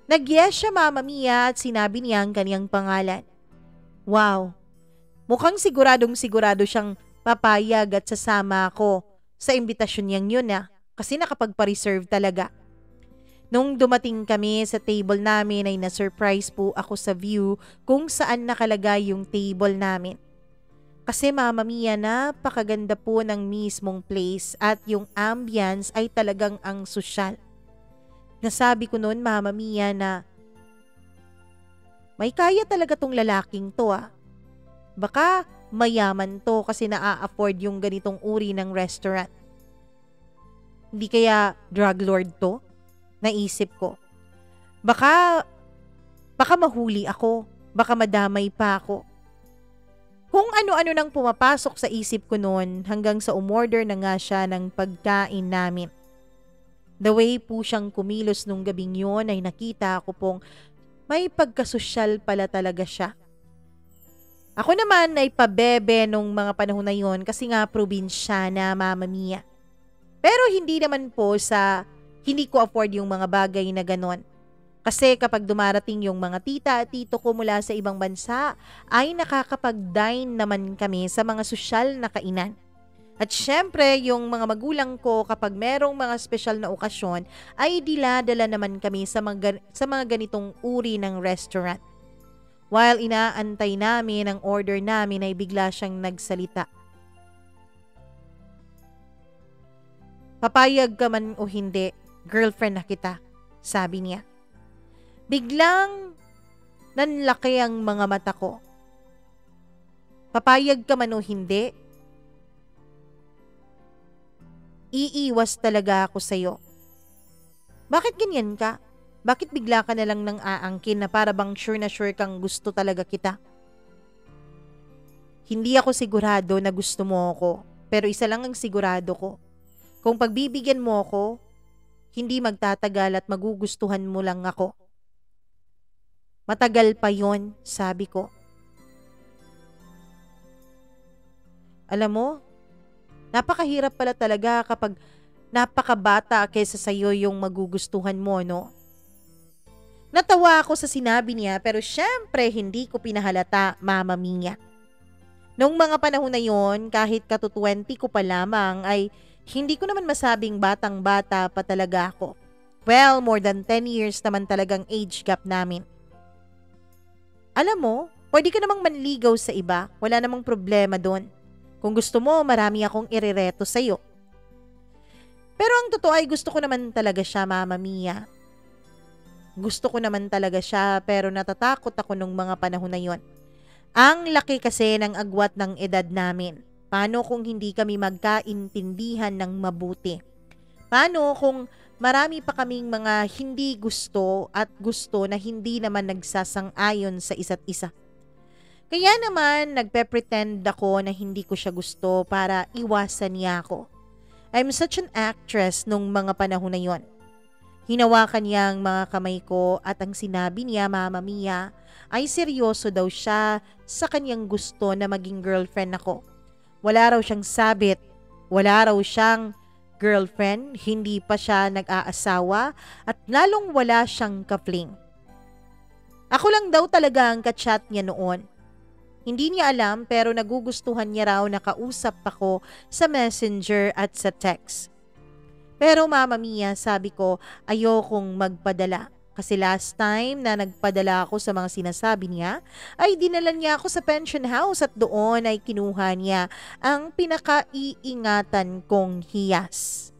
Nag-yes siya, Mama Mia, at sinabi niya ang kanyang pangalan. Wow, mukhang siguradong sigurado siyang papayag at sasama ako sa imbitasyon niyang yun kasi nakapagpa-reserve talaga. Nung dumating kami sa table namin ay na-surprise po ako sa view kung saan nakalagay yung table namin. Kasi Mama Mia, napakaganda po ng mismong place at yung ambience ay talagang ang sosyal. Nasabi ko noon, Mama Mia, na may kaya talaga tong lalaking to Baka mayaman to kasi naa-afford yung ganitong uri ng restaurant. Hindi kaya drug lord to? Naisip ko. Baka mahuli ako. Baka madamay pa ako. Kung ano-ano nang pumapasok sa isip ko noon hanggang sa umorder na nga siya ng pagkain namin. The way po siyang kumilos nung gabing yun ay nakita ko pong may pagkasosyal pala talaga siya. Ako naman ay pabebe nung mga panahon na yon kasi nga probinsyana, Mama Mia. Pero hindi naman po sa hindi ko afford yung mga bagay na ganon. Kasi kapag dumarating yung mga tita at tito ko mula sa ibang bansa, ay nakakapag-dine naman kami sa mga sosyal na kainan. At syempre, yung mga magulang ko kapag merong mga special na okasyon, ay diladala naman kami sa mga ganitong uri ng restaurant. While inaantay namin ang order namin ay bigla siyang nagsalita. Papayag ka man o hindi, girlfriend na kita, sabi niya. Biglang nanlaki ang mga mata ko. Papayag ka man o hindi, iiwas talaga ako sa'yo. Bakit ganyan ka? Bakit bigla ka na lang nang aangkin na para bang sure na sure kang gusto talaga kita? Hindi ako sigurado na gusto mo ako, pero isa lang ang sigurado ko. Kung pagbibigyan mo ako, hindi magtatagal at magugustuhan mo lang ako. Matagal pa yon, sabi ko. Alam mo, napakahirap pala talaga kapag napakabata kaysa sa'yo yung magugustuhan mo, no? Natawa ako sa sinabi niya pero syempre hindi ko pinahalata, Mama Mia. Noong mga panahon na yon, kahit katu-20 ko pa lamang ay hindi ko naman masabing batang-bata pa talaga ako. Well, more than 10 years naman talagang age gap namin. Alam mo, pwede ka namang manligaw sa iba, wala namang problema doon. Kung gusto mo, marami akong irereto sa'yo. Pero ang totoo ay gusto ko naman talaga siya, Mama Mia. Gusto ko naman talaga siya pero natatakot ako nung mga panahon na yon. Ang laki kasi ng agwat ng edad namin. Paano kung hindi kami magkaintindihan ng mabuti? Paano kung marami pa kaming mga hindi gusto at gusto na hindi naman nagsasang-ayon sa isa't isa? Kaya naman nagpe-pretend ako na hindi ko siya gusto para iwasan niya ako. I'm such an actress nung mga panahon na yon. Hinawakan niya ang mga kamay ko at ang sinabi niya, Mama Mia, ay seryoso daw siya sa kanyang gusto na maging girlfriend ako. Wala raw siyang sabit, wala raw siyang girlfriend, hindi pa siya nag-aasawa at lalong wala siyang ka-fling. Ako lang daw talaga ang ka-chat niya noon. Hindi niya alam pero nagugustuhan niya raw na kausap ako sa messenger at sa text. Pero Mama Mia, sabi ko, ayokong magpadala. Kasi last time na nagpadala ako sa mga sinasabi niya, ay dinala niya ako sa pension house at doon ay kinuha niya ang pinakaiingatan kong hiyas.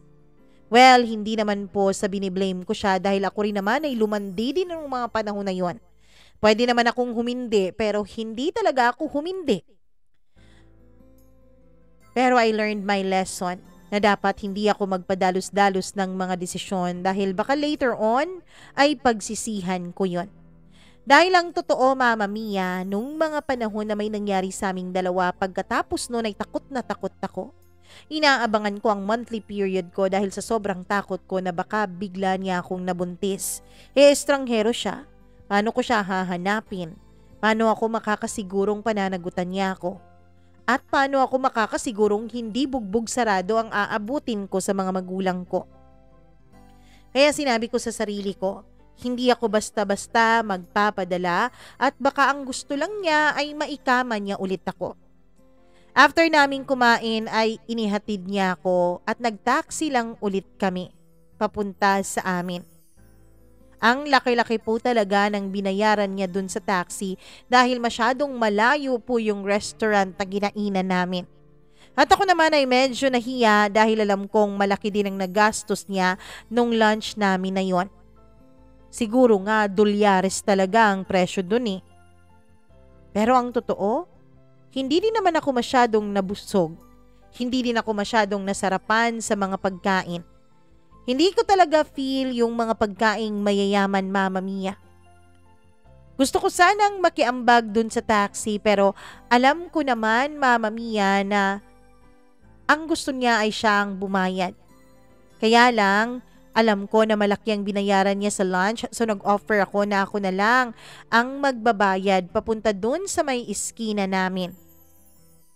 Well, hindi naman po sa biniblame ko siya dahil ako rin naman ay lumandi din ng mga panahon na yon. Pwede naman akong humindi pero hindi talaga ako humindi. Pero I learned my lesson na dapat hindi ako magpadalos-dalos ng mga desisyon dahil baka later on ay pagsisihan ko yon. Dahil ang totoo, Mama Mia, nung mga panahon na may nangyari sa aming dalawa pagkatapos noon ay takot na takot ako. Inaabangan ko ang monthly period ko dahil sa sobrang takot ko na baka bigla niya akong nabuntis. Estranghero siya. Paano ko siya hahanapin? Paano ako makakasigurong pananagutan niya ako? At paano ako makakasigurong hindi bugbog sarado ang aabutin ko sa mga magulang ko? Kaya sinabi ko sa sarili ko, hindi ako basta-basta magpapadala at baka ang gusto lang niya ay maikama niya ulit ako. After naming kumain ay inihatid niya ako at nagtaksi lang ulit kami papunta sa amin. Ang laki-laki po talaga ng binayaran niya dun sa taxi dahil masyadong malayo po yung restaurant na ginainan namin. At ako naman ay medyo nahiya dahil alam kong malaki din ang nagastos niya nung lunch namin na yon. Siguro nga $2 talaga ang presyo dun eh. Pero ang totoo, hindi din naman ako masyadong nabusog. Hindi din ako masyadong nasarapan sa mga pagkain. Hindi ko talaga feel yung mga pagkaing mayayaman, Mama Mia. Gusto ko sanang makiambag dun sa taxi pero alam ko naman, Mama Mia, na ang gusto niya ay siyang bumayad. Kaya lang, alam ko na malaki ang binayaran niya sa lunch so nag-offer ako na ako na lang ang magbabayad papunta dun sa may iskina namin.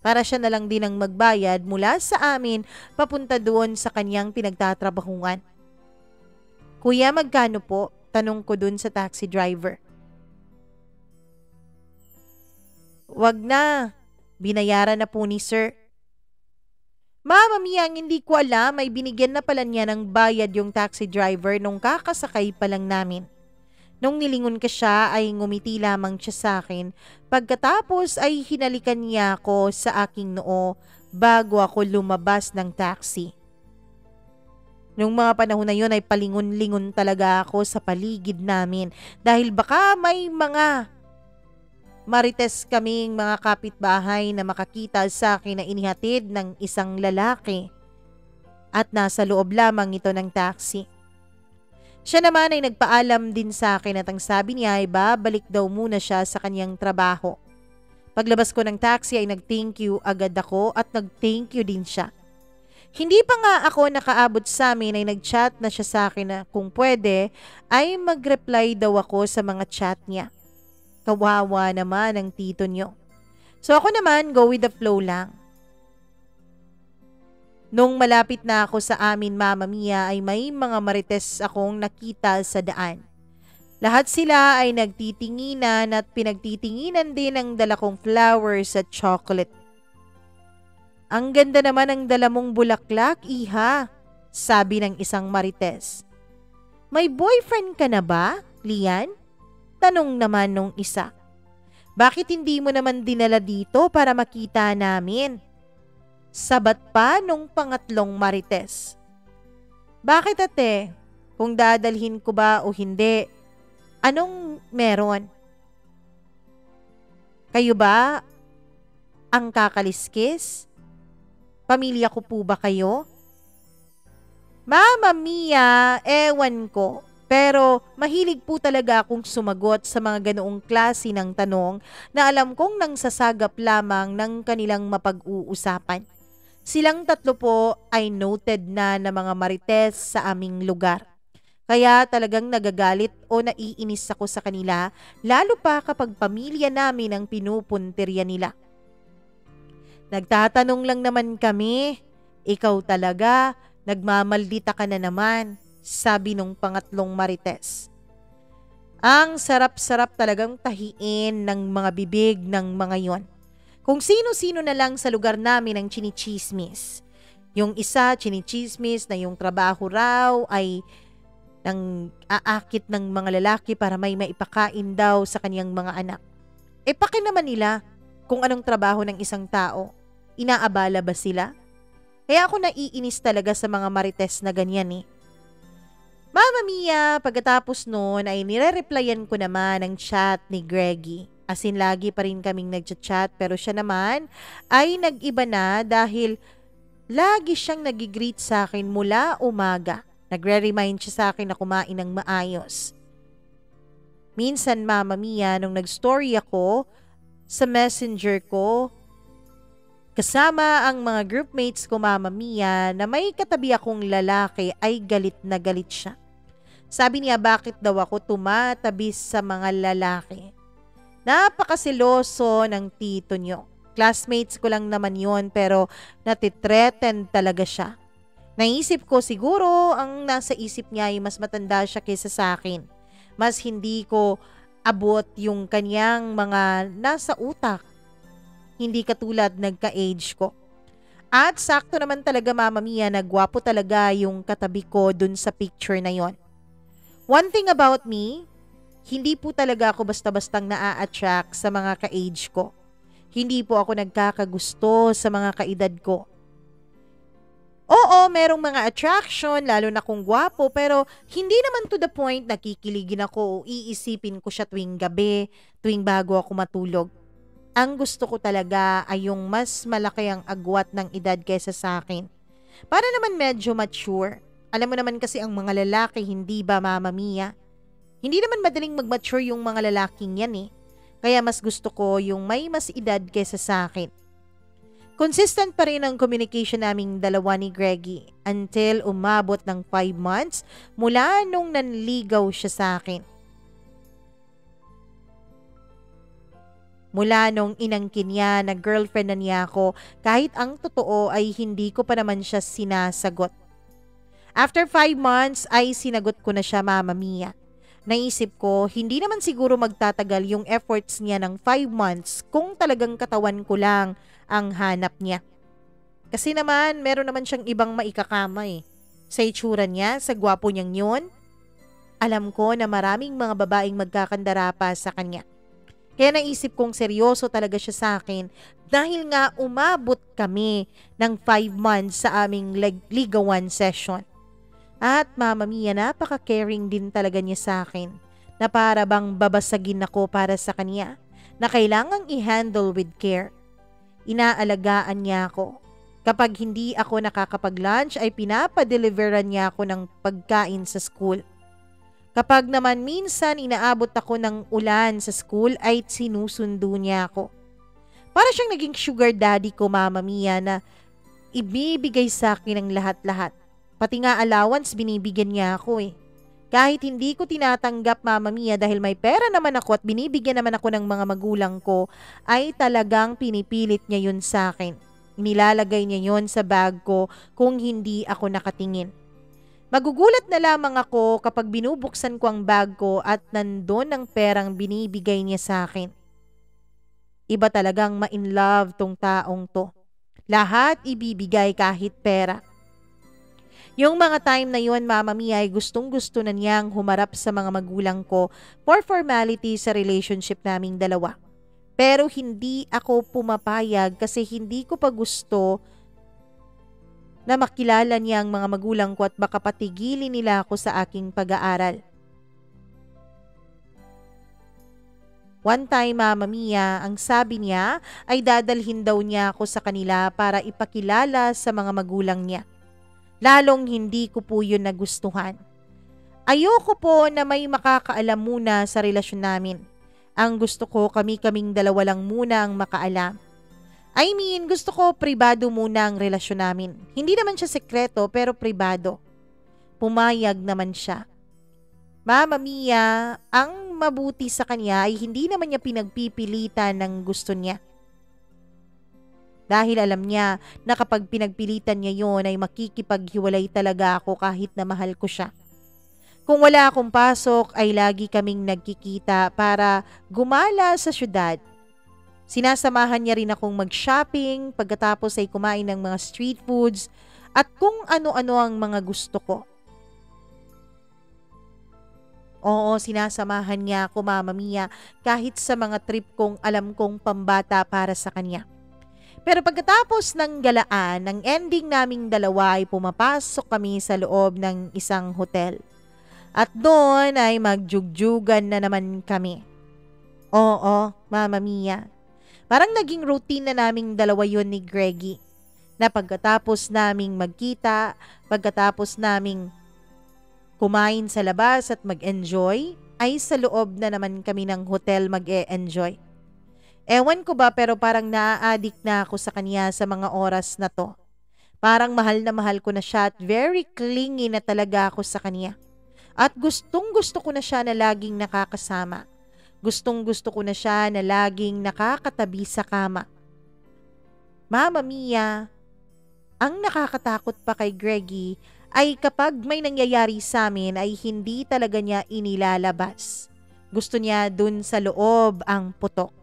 Para siya na lang din ang magbayad mula sa amin papunta doon sa kanyang pinagtatrabahuan. Kuya, magkano po? Tanong ko doon sa taxi driver. Wag na. Binayaran na po ni sir. Mama Mia, hindi ko alam ay binigyan na pala niya ng bayad yung taxi driver nung kakasakay pa lang namin. Nung nilingon ka siya ay ngumiti lamang siya sa akin. Pagkatapos ay hinalikan niya ako sa aking noo bago ako lumabas ng taxi. Nung mga panahon na yun ay palingon-lingon talaga ako sa paligid namin dahil baka may mga marites kaming mga kapitbahay na makakita sa akin na inihatid ng isang lalaki at nasa loob lamang ito ng taxi. Siya naman ay nagpaalam din sa akin at ang sabi niya ay babalik daw muna siya sa kanyang trabaho. Paglabas ko ng taxi ay nag-thank you agad ako at nag-thank you din siya. Hindi pa nga ako nakaabot sa amin ay nag-chat na siya sa akin na kung pwede ay mag-reply daw ako sa mga chat niya. Kawawa naman ang tito niyo. So ako naman go with the flow lang. Nung malapit na ako sa amin, Mama Mia, ay may mga marites akong nakita sa daan. Lahat sila ay nagtitinginan at pinagtitinginan din ang dala kong flowers at chocolate. Ang ganda naman ang dala mong bulaklak, iha, sabi ng isang marites. May boyfriend ka na ba, Lian? Tanong naman nung isa. Bakit hindi mo naman dinala dito para makita namin? Sabat pa nung pangatlong marites. Bakit ate? Kung dadalhin ko ba o hindi? Anong meron? Kayo ba ang kakaliskis? Pamilya ko po ba kayo? Mama Mia, ewan ko. Pero mahilig po talaga akong sumagot sa mga ganoong klase ng tanong na alam kong nangsasagap lamang ng kanilang mapag-uusapan. Silang tatlo po ay noted na mga marites sa aming lugar. Kaya talagang nagagalit o naiinis ako sa kanila, lalo pa kapag pamilya namin ang pinupuntirya nila. Nagtatanong lang naman kami, ikaw talaga, nagmamaldita ka na naman, sabi nung pangatlong marites. Ang sarap-sarap talagang tahiin ng mga bibig ng mga yon. Kung sino-sino na lang sa lugar namin ang chinichismis. Yung isa, chinichismis na yung trabaho raw ay nang aakit ng mga lalaki para may maipakain daw sa kaniyang mga anak. Paki naman nila kung anong trabaho ng isang tao. Inaabala ba sila? Kaya ako naiinis talaga sa mga marites na ganyan eh. Mama Mia, pagkatapos noon ay nire-replyan ko naman ang chat ni Greggy. As in, lagi pa rin kaming nagchat-chat pero siya naman ay nag-iba na dahil lagi siyang nag-greet sa akin mula umaga. Nagre-remind siya sa akin na kumain ng maayos. Minsan, Mama Mia, nung nag-story ako sa messenger ko, kasama ang mga groupmates ko, Mama Mia, na may katabi akong lalaki ay galit na galit siya. Sabi niya bakit daw ako tumatabi sa mga lalaki. Napakasiloso ng tito niyo. Classmates ko lang naman yon pero natitreaten talaga siya. Naisip ko siguro ang nasa isip niya ay mas matanda siya kaysa sa akin. Mas hindi ko abot yung kanyang mga nasa utak. Hindi katulad nagka-age ko. At sakto naman talaga, Mama Mia, nagwapo talaga yung katabi ko dun sa picture na yon. One thing about me, hindi po talaga ako basta-bastang naa-attract sa mga ka-age ko. Hindi po ako nagkakagusto sa mga kaedad ko. Oo, merong mga attraction, lalo na kung gwapo, pero hindi naman to the point na kikiligin ako o iisipin ko siya tuwing gabi, tuwing bago ako matulog. Ang gusto ko talaga ay yung mas malaki ang agwat ng edad kaysa sa akin. Para naman medyo mature. Alam mo naman kasi ang mga lalaki, hindi ba, Mama Mia? Hindi naman madaling mag-mature yung mga lalaking yan eh. Kaya mas gusto ko yung may mas edad kaysa sa akin. Consistent pa rin ang communication naming dalawa ni Greggy until umabot ng 5 months mula nung nanligaw siya sa akin. Mula nung inangkin niya na girlfriend na niya ako kahit ang totoo ay hindi ko pa naman siya sinasagot. After 5 months ay sinagot ko na siya, Mama Mia. Naisip ko, hindi naman siguro magtatagal yung efforts niya ng 5 months kung talagang katawan ko lang ang hanap niya. Kasi naman, meron naman siyang ibang maikakama eh. Sa itsura niya, sa gwapo niyang yun, alam ko na maraming mga babaeng magkakandara pa sa kanya. Kaya naisip kong seryoso talaga siya sa akin dahil nga umabot kami ng 5 months sa aming ligawan session. At Mama Mia, napaka-caring din talaga niya sa akin na para bang babasagin ako para sa kanya na kailangang i-handle with care. Inaalagaan niya ako. Kapag hindi ako nakakapag-lunch ay pinapadeliveran niya ako ng pagkain sa school. Kapag naman minsan inaabot ako ng ulan sa school ay sinusundo niya ako. Para siyang naging sugar daddy ko, Mama Mia, na ibibigay sa akin ang lahat-lahat. Pati nga allowance binibigyan niya ako eh. Kahit hindi ko tinatanggap, Mama Mia, dahil may pera naman ako at binibigyan naman ako ng mga magulang ko, ay talagang pinipilit niya yun sa akin. Inilalagay niya yun sa bag ko kung hindi ako nakatingin. Magugulat na lamang ako kapag binubuksan ko ang bag ko at nandun ang perang binibigay niya sa akin. Iba talagang ma-in love tong taong to. Lahat ibibigay kahit pera. Yung mga time na yun, Mama Mia, ay gustong-gusto na niyang humarap sa mga magulang ko for formality sa relationship naming dalawa. Pero hindi ako pumapayag kasi hindi ko pa gusto na makilala niya ang mga magulang ko at baka patigilin nila ako sa aking pag-aaral. One time, Mama Mia, ang sabi niya ay dadalhin daw niya ako sa kanila para ipakilala sa mga magulang niya. Lalong hindi ko po yun nagustuhan. Ayoko po na may makakaalam muna sa relasyon namin. Ang gusto ko kami-kaming dalawa lang muna ang makaalam. I mean, gusto ko pribado muna ang relasyon namin. Hindi naman siya sekreto pero pribado. Pumayag naman siya. Mama Mia, ang mabuti sa kanya ay hindi naman niya pinagpipilitan ng gusto niya. Dahil alam niya na kapag pinagpilitan niya yon ay makikipaghiwalay talaga ako kahit na mahal ko siya. Kung wala akong pasok ay lagi kaming nagkikita para gumala sa syudad. Sinasamahan niya rin akong mag-shopping pagkatapos ay kumain ng mga street foods at kung ano-ano ang mga gusto ko. Oo, sinasamahan niya ako, Mama Mia, kahit sa mga trip kong alam kong pambata para sa kanya. Pero pagkatapos ng galaan, ang ending naming dalawa ay pumapasok kami sa loob ng isang hotel. At doon ay magjugjugan na naman kami. Oo, Mama Mia. Parang naging routine na naming dalawa yun ni Greggy. Na pagkatapos naming magkita, pagkatapos naming kumain sa labas at mag-enjoy, ay sa loob na naman kami ng hotel mag-e-enjoy. Ewan ko ba pero parang naa-addict na ako sa kanya sa mga oras na to. Parang mahal na mahal ko na siya at very clingy na talaga ako sa kanya. At gustong gusto ko na siya na laging nakakasama. Gustong gusto ko na siya na laging nakakatabi sa kama. Mama Mia, ang nakakatakot pa kay Greggy ay kapag may nangyayari sa amin ay hindi talaga niya inilalabas. Gusto niya dun sa loob ang putok.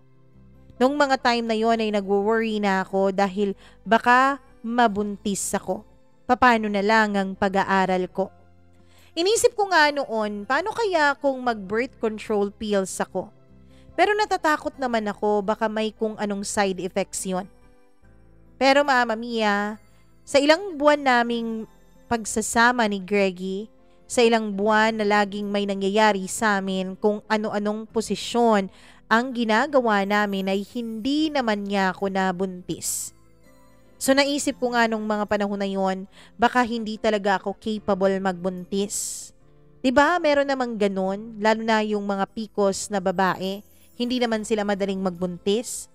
Nung mga time na yon ay nagwo-worry na ako dahil baka mabuntis ako. Paano na lang ang pag-aaral ko? Inisip ko nga noon, paano kaya kung mag-birth control pills ako? Pero natatakot naman ako baka may kung anong side effects yon. Pero Mama Mia, sa ilang buwan naming pagsasama ni Greggy, sa ilang buwan na laging may nangyayari sa amin kung ano-anong posisyon ang ginagawa namin ay hindi naman niya ako nabuntis. So naisip ko nga nung mga panahon na yon, baka hindi talaga ako capable magbuntis. 'Di ba? Meron namang ganun, lalo na yung mga PCOS na babae, hindi naman sila madaling magbuntis.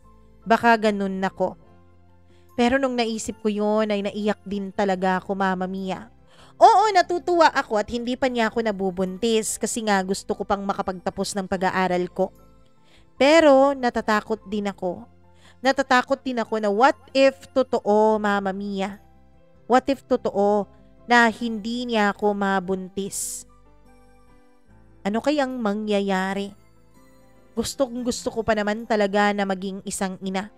Baka ganun ako. Pero nung naisip ko yon ay naiyak din talaga ako, Mama Mia. Oo, natutuwa ako at hindi pa niya ako nabubuntis kasi nga gusto ko pang makapagtapos ng pag-aaral ko. Pero natatakot din ako. Natatakot din ako na what if totoo, Mama Mia? What if totoo na hindi niya ako mabuntis? Ano kayang mangyayari? Gusto ko pa naman talaga na maging isang ina.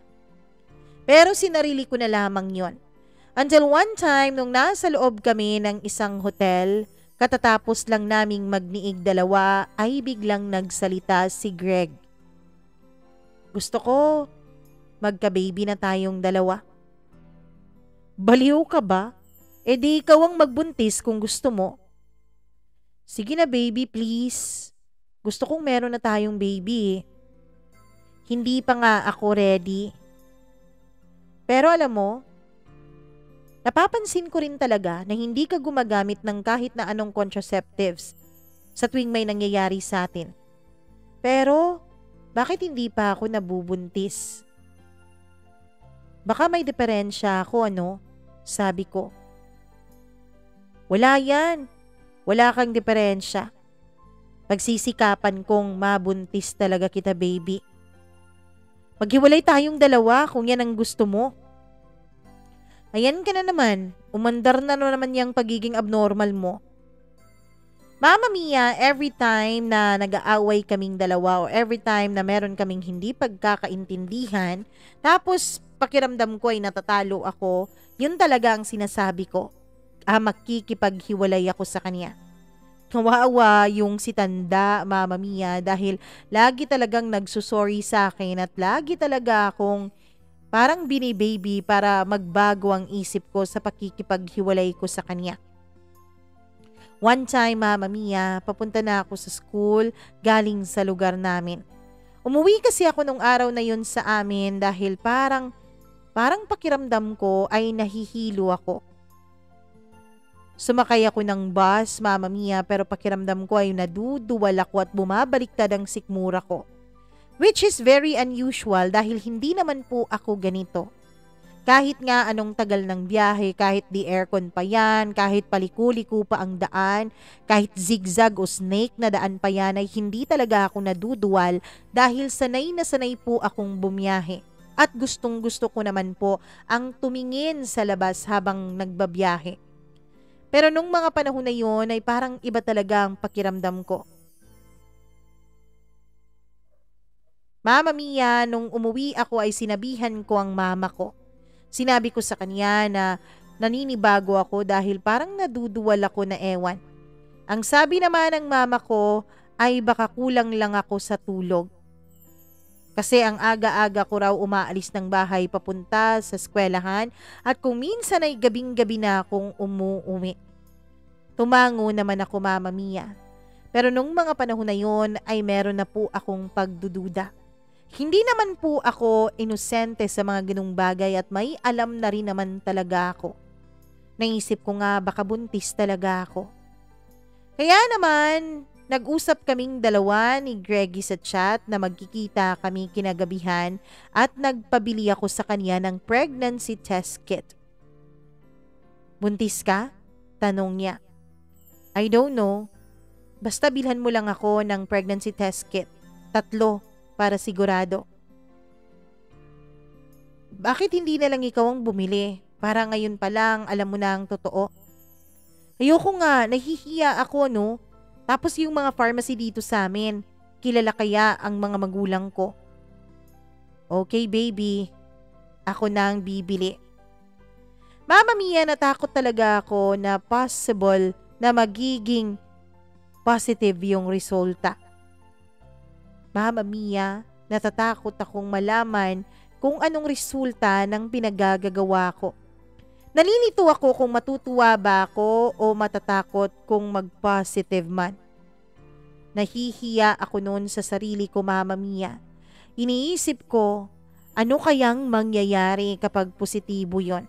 Pero sinarili ko na lamang yon. Until one time, nung nasa loob kami ng isang hotel, katatapos lang naming magniig dalawa, ay biglang nagsalita si Greg. Gusto ko, magka-baby na tayong dalawa. Baliw ka ba? E di ikaw ang magbuntis kung gusto mo. Sige na baby, please. Gusto kong meron na tayong baby. Hindi pa nga ako ready. Pero alam mo, napapansin ko rin talaga na hindi ka gumagamit ng kahit na anong contraceptives sa tuwing may nangyayari sa atin. Pero, bakit hindi pa ako nabubuntis? Baka may diferensya ako, ano? Sabi ko. Wala yan. Wala kang diferensya. Pagsisikapan kong mabuntis talaga kita, baby. Maghiwalay tayong dalawa kung yan ang gusto mo. Ayan ka na naman. Umandar na naman yung pagiging abnormal mo. Mama Mia, every time na nag-aaway kaming dalawa o every time na meron kaming hindi pagkakaintindihan, tapos pakiramdam ko ay natatalo ako, yun talaga ang sinasabi ko. Makikipaghiwalay ako sa kanya. Kawawa yung si Tanda, Mama Mia, dahil lagi talagang nagsusorry sa akin at lagi talaga akong parang binibaby para magbago ang isip ko sa pakikipaghiwalay ko sa kanya. One time, Mama Mia, papunta na ako sa school galing sa lugar namin. Umuwi kasi ako nung araw na yun sa amin dahil parang pakiramdam ko ay nahihilo ako. Sumakay ako ng bus, Mama Mia, pero pakiramdam ko ay naduduwal ako at bumabaliktad ang sikmura ko. Which is very unusual dahil hindi naman po ako ganito. Kahit nga anong tagal ng biyahe, kahit di aircon pa yan, kahit paliku-liko pa ang daan, kahit zigzag o snake na daan pa yan ay hindi talaga ako naduduwal dahil sanay na sanay po akong bumiyahe. At gustong gusto ko naman po ang tumingin sa labas habang nagbabiyahe. Pero nung mga panahon na yun ay parang iba talaga ang pakiramdam ko. Mama Mia, nung umuwi ako ay sinabihan ko ang mama ko. Sinabi ko sa kanya na naninibago ako dahil parang naduduwal ako na ewan. Ang sabi naman ng mama ko ay baka kulang lang ako sa tulog. Kasi ang aga-aga ko raw umaalis ng bahay papunta sa eskwelahan at kung minsan ay gabing-gabi na akong umuwi. Tumango naman ako, Mama Mia. Pero nung mga panahon na yon ay meron na po akong pagdududa. Hindi naman po ako inosente sa mga ganung bagay at may alam na rin naman talaga ako. Naisip ko nga baka buntis talaga ako. Kaya naman, nag-usap kaming dalawa ni Greggy sa chat na magkikita kami kinagabihan at nagpabili ako sa kanya ng pregnancy test kit. Buntis ka? Tanong niya. I don't know. Basta bilhan mo lang ako ng pregnancy test kit. 3 para sigurado. Bakit hindi na lang ikaw ang bumili? Para ngayon pa lang alam mo na ang totoo. Ayoko nga, nahihiya ako no. Tapos yung mga pharmacy dito sa amin, kilala kaya ang mga magulang ko? Okay baby, ako na ang bibili. Mama Mia, natakot talaga ako na possible na magiging positive yung resulta. Mama Mia, natatakot akong malaman kung anong resulta ng pinagagagawa ko. Nalilito ako kung matutuwa ba ako o matatakot kung mag-positive man. Nahihiya ako noon sa sarili ko, Mama Mia. Iniisip ko, ano kayang mangyayari kapag positibo yon?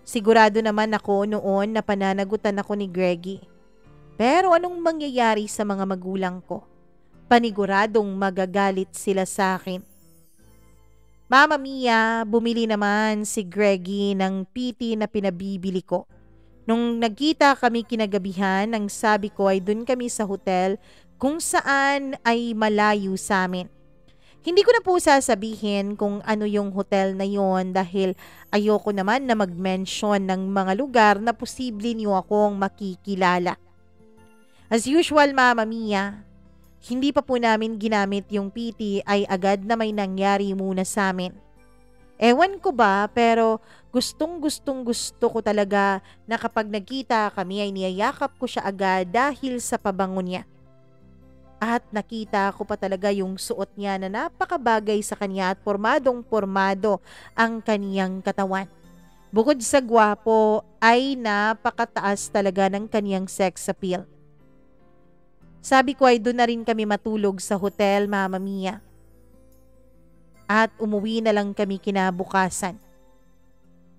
Sigurado naman ako noon na pananagutan ako ni Greggy. Pero anong mangyayari sa mga magulang ko? Paniguradong magagalit sila sa akin. Mama Mia, bumili naman si Greggy ng PT na pinabibili ko. Nung nagkita kami kinagabihan, ang sabi ko ay dun kami sa hotel kung saan ay malayo sa amin. Hindi ko na po sasabihin kung ano yung hotel na yon dahil ayoko naman na mag-mention ng mga lugar na posible niyo akong makikilala. As usual, Mama Mia, hindi pa po namin ginamit yung PT ay agad na may nangyari muna sa amin. Ewan ko ba pero gusto ko talaga na kapag nagkita kami ay niyayakap ko siya agad dahil sa pabango niya. At nakita ko pa talaga yung suot niya na napakabagay sa kanya at pormadong-pormado ang kaniyang katawan. Bukod sa gwapo ay napakataas talaga ng kaniyang sex appeal. Sabi ko ay doon na rin kami matulog sa hotel, Mama Mia. At umuwi na lang kami kinabukasan.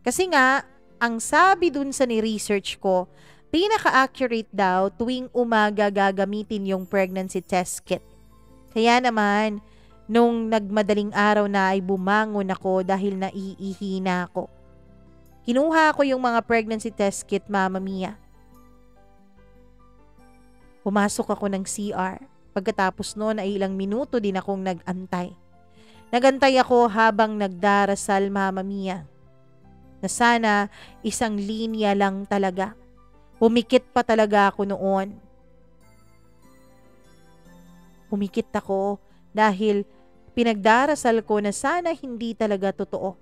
Kasi nga, ang sabi doon sa ni-research ko, pinaka-accurate daw tuwing umaga gagamitin yung pregnancy test kit. Kaya naman, nung nagmadaling araw na ay bumangon ako dahil naiihi na ako. Kinuha ko yung mga pregnancy test kit, Mama Mia. Pumasok ako ng CR. Pagkatapos noon ay ilang minuto din akong nag-antay. Nagantay ako habang nagdarasal, Mama Mia, na sana isang linya lang talaga. Pumikit pa talaga ako noon. Pumikit ako dahil pinagdarasal ko na sana hindi talaga totoo.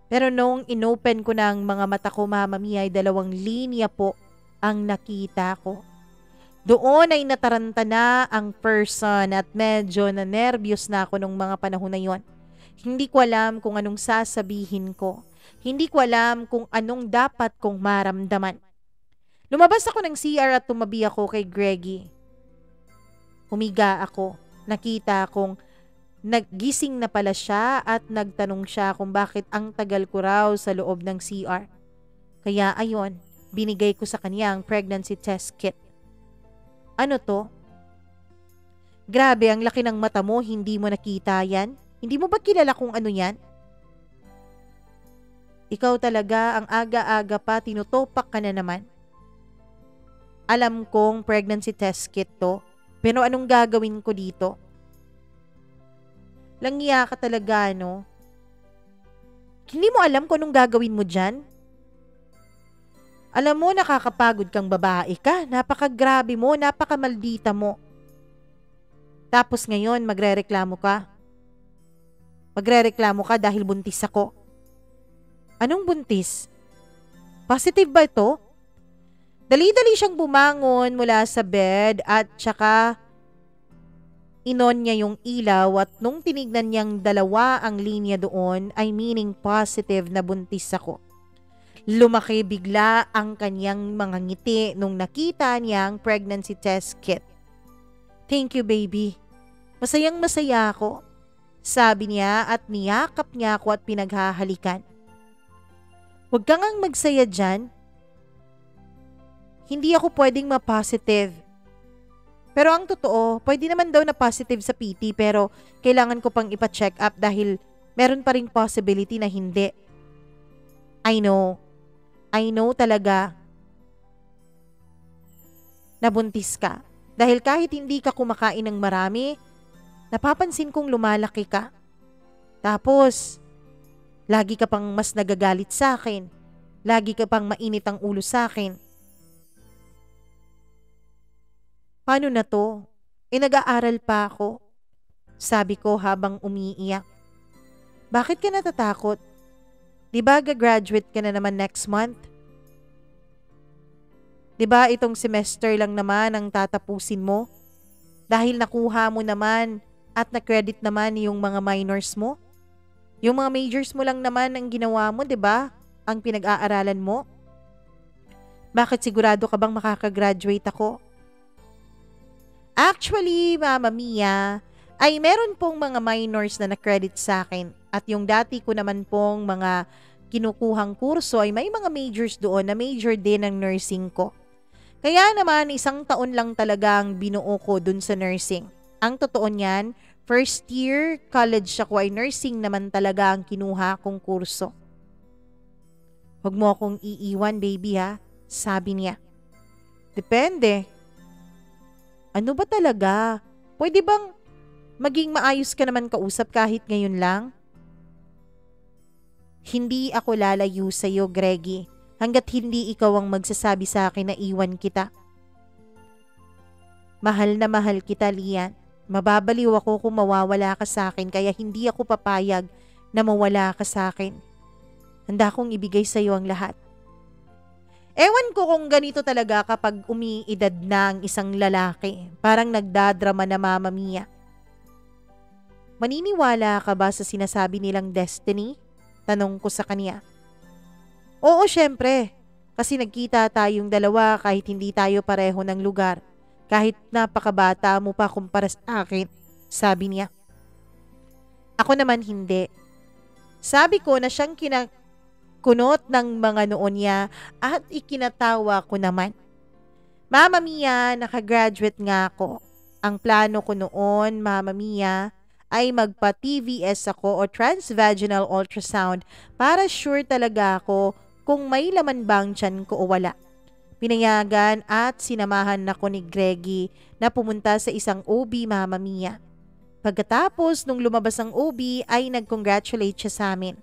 Pero nung inopen ko ng mga mata ko, Mama Mia, ay 2 linya po ang nakita ko. Doon ay nataranta na ang person at medyo na nervyos na ako nung mga panahon na yon. Hindi ko alam kung anong sasabihin ko. Hindi ko alam kung anong dapat kong maramdaman. Lumabas ako ng CR at tumabi ako kay Greggy. Humiga ako. Nakita kong naggising na pala siya at nagtanong siya kung bakit ang tagal ko raw sa loob ng CR. Kaya ayon, binigay ko sa kanya ang pregnancy test kit. Ano to? Grabe, ang laki ng mata mo, hindi mo nakita yan? Hindi mo ba kilala kung ano yan? Ikaw talaga ang aga-aga pa tinutopak ka na naman. Alam kong pregnancy test kit to, pero anong gagawin ko dito? Langya ka talaga, no? Hindi mo alam kung anong gagawin mo dyan? Alam mo, nakakapagod kang babae ka. Napakagrabe mo, napakamaldita mo. Tapos ngayon, magrereklamo ka. Magrereklamo ka dahil buntis ako. Anong buntis? Positive ba ito? Dali-dali siyang bumangon mula sa bed at tsaka inon niya yung ilaw at nung tinignan niyang dalawa ang linya doon ay meaning positive na buntis ako. Lumaki bigla ang kanyang mga ngiti nung nakita niya ang pregnancy test kit. Thank you, baby. Masayang masaya ako, sabi niya at niyakap niya ako at pinaghahalikan. Huwag kang ang magsaya dyan. Hindi ako pwedeng ma-positive. Pero ang totoo, pwede naman daw na positive sa PT pero kailangan ko pang ipa-check up dahil meron pa ring possibility na hindi. I know talaga nabuntis ka. Dahil kahit hindi ka kumakain ng marami, napapansin kong lumalaki ka. Tapos, lagi ka pang mas nagagalit sa akin. Lagi ka pang mainit ang ulo sa akin. Paano na to? Nag-aaral pa ako. Sabi ko habang umiiyak. Bakit ka natatakot? Di ba gagraduate ka na naman next month? Di ba itong semester lang naman ang tatapusin mo? Dahil nakuha mo naman at na-credit naman yung mga minors mo? Yung mga majors mo lang naman ang ginawa mo, di ba? Ang pinag-aaralan mo? Bakit sigurado ka bang makakagraduate ako? Actually, Mama Mia, ay meron pong mga minors na na-credit sa akin at yung dati ko naman pong mga kinukuhang kurso ay may mga majors doon na major din ng nursing ko. Kaya naman 1 taon lang talaga ang binuo ko dun sa nursing. Ang totoo niyan, first year college ako ay nursing naman talaga ang kinuha kong kurso. Huwag mo akong iiwan, baby ha, sabi niya. Depende. Ano ba talaga? Pwede bang maging maayos ka naman kausap kahit ngayon lang? Hindi ako lalayo sa'yo, Greggy, hanggat hindi ikaw ang magsasabi sa akin na iwan kita. Mahal na mahal kita, Lian. Mababaliw ako kung mawawala ka sa akin kaya hindi ako papayag na mawala ka sa akin. Handa kong ibigay sa'yo ang lahat. Ewan ko kung ganito talaga kapag umiidad na ang isang lalaki. Parang nagdadrama na, Mama Mia. Maniniwala ka ba sa sinasabi nilang destiny? Tanong ko sa kanya. Oo, syempre. Kasi nagkita tayong dalawa kahit hindi tayo pareho ng lugar. Kahit napakabata mo pa kumpara sa akin, sabi niya. Ako naman hindi. Sabi ko na siyang kunot ng mga noon niya at ikinatawa ko naman. Mama Mia, nakagraduate nga ako. Ang plano ko noon, Mama Mia, ay magpa-TVS ako o transvaginal ultrasound para sure talaga ako kung may laman bang tiyan ko o wala. Pinayagan at sinamahan ako ni Greggy na pumunta sa isang OB, Mama Mia. Pagkatapos nung lumabas ang OB ay nag-congratulate siya sa amin.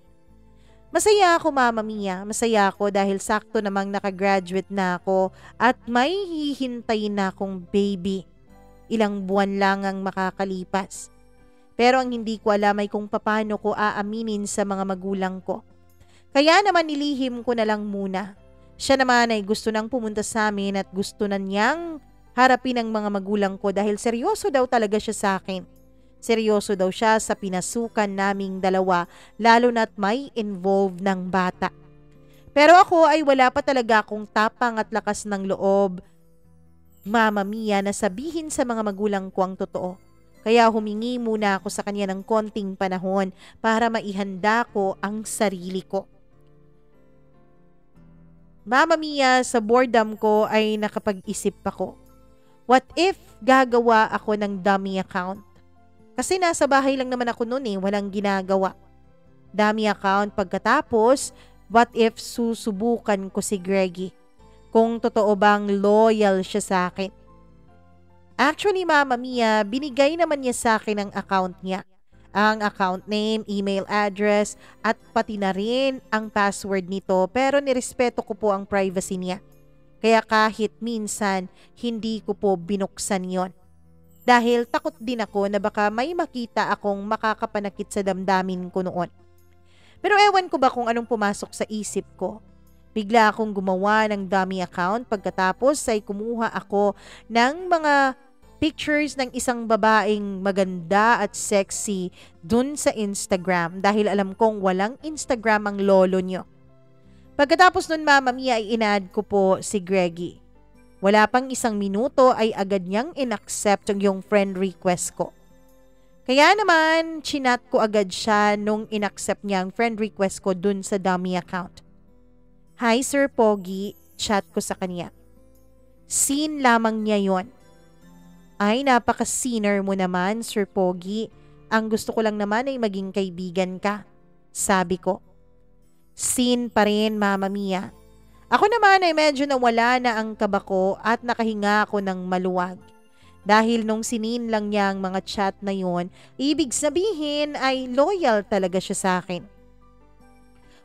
Masaya ako, Mama Mia. Masaya ako dahil sakto namang nakagraduate na ako at may hihintayin na akong baby. Ilang buwan lang ang makakalipas. Pero ang hindi ko alam ay kung paano ko aaminin sa mga magulang ko. Kaya naman nilihim ko na lang muna. Siya naman ay gusto nang pumunta sa amin at gusto na niyang harapin ang mga magulang ko dahil seryoso daw talaga siya sa akin. Seryoso daw siya sa pinasukan naming dalawa lalo na't may involved ng bata. Pero ako ay wala pa talaga akong tapang at lakas ng loob, Mama Mia, na sabihin sa mga magulang ko ang totoo. Kaya humingi muna ako sa kanya ng konting panahon para maihanda ko ang sarili ko. Mama Mia, sa boredom ko ay nakapag-isip ako. What if gagawa ako ng dummy account? Kasi nasa bahay lang naman ako noon walang ginagawa. Dummy account pagkatapos What if susubukan ko si Greggy? Kung totoo bang loyal siya sa akin? Actually, Mama Mia, binigay naman niya sa akin ang account niya. Ang account name, email address, at pati na rin ang password nito, pero nirespeto ko po ang privacy niya. Kaya kahit minsan, hindi ko po binuksan yon. Dahil takot din ako na baka may makita akong makakapanakit sa damdamin ko noon. Pero ewan ko ba kung anong pumasok sa isip ko. Bigla akong gumawa ng dummy account, pagkatapos ay kumuha ako ng mga pictures ng isang babaeng maganda at sexy dun sa Instagram dahil alam kong walang Instagram ang lolo nyo. Pagkatapos nun, Mama Mia, ay in-add ko po si Greggy. Wala pang 1 minuto ay agad niyang in-accept yung friend request ko. Kaya naman, chinat ko agad siya nung in-accept niya ang friend request ko dun sa dummy account. Hi Sir Pogi, chat ko sa kanya. Scene lamang niya yon. Ay, napaka-sinner mo naman, Sir Pogi. Ang gusto ko lang naman ay maging kaibigan ka, sabi ko. Scene pa rin, Mama Mia. Ako naman ay medyo nawala na ang kaba ko at nakahinga ako ng maluwag. Dahil nung sinin lang niya ang mga chat na yon, ibig sabihin ay loyal talaga siya sa akin.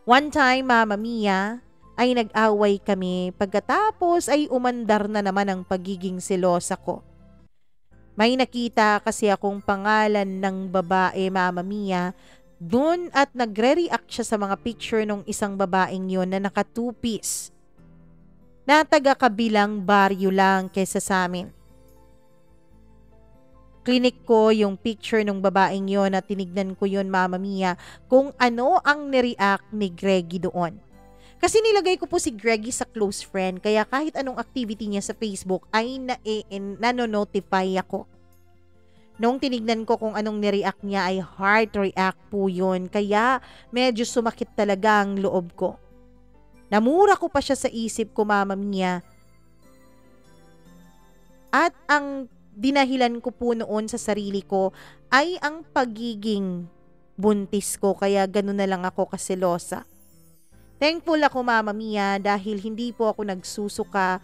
One time, Mama Mia, ay nag-away kami, pagkatapos ay umandar na naman ang pagiging selosa ko. May nakita kasi akong pangalan ng babae, Mama Mia, dun at nagre-react siya sa mga picture ng isang babaeng yon na naka 2-piece. Na taga-kabilang baryo lang kesa sa amin. Klinik ko yung picture ng babaeng yon at tinignan ko yon, Mama Mia, kung ano ang nireact ni Greggy doon. Kasi nilagay ko po si Greggy sa close friend, kaya kahit anong activity niya sa Facebook ay nanonotify ako. Nung tinignan ko kung anong nireact niya ay heart react po yun, kaya medyo sumakit talaga ang loob ko. Namura ko pa siya sa isip ko, Mama Mia. At ang dinahilan ko po noon sa sarili ko ay ang pagiging buntis ko, kaya ganun na lang ako kaselosa. Thankful ako, Mama Mia, dahil hindi po ako nagsusuka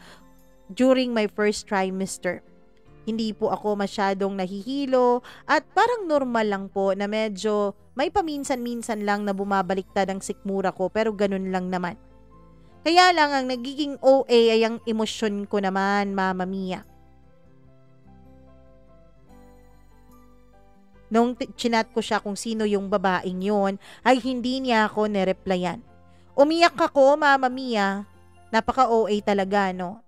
during my first trimester. Hindi po ako masyadong nahihilo at parang normal lang po na medyo may paminsan-minsan lang na bumabaliktad ang sikmura ko, pero ganun lang naman. Kaya lang ang nagiging OA ay ang emosyon ko naman, Mama Mia. Nung chinat ko siya kung sino yung babaeng yon, ay hindi niya ako nireplyan. Umiyak ako, Mama Mia. Napaka-OA talaga, no?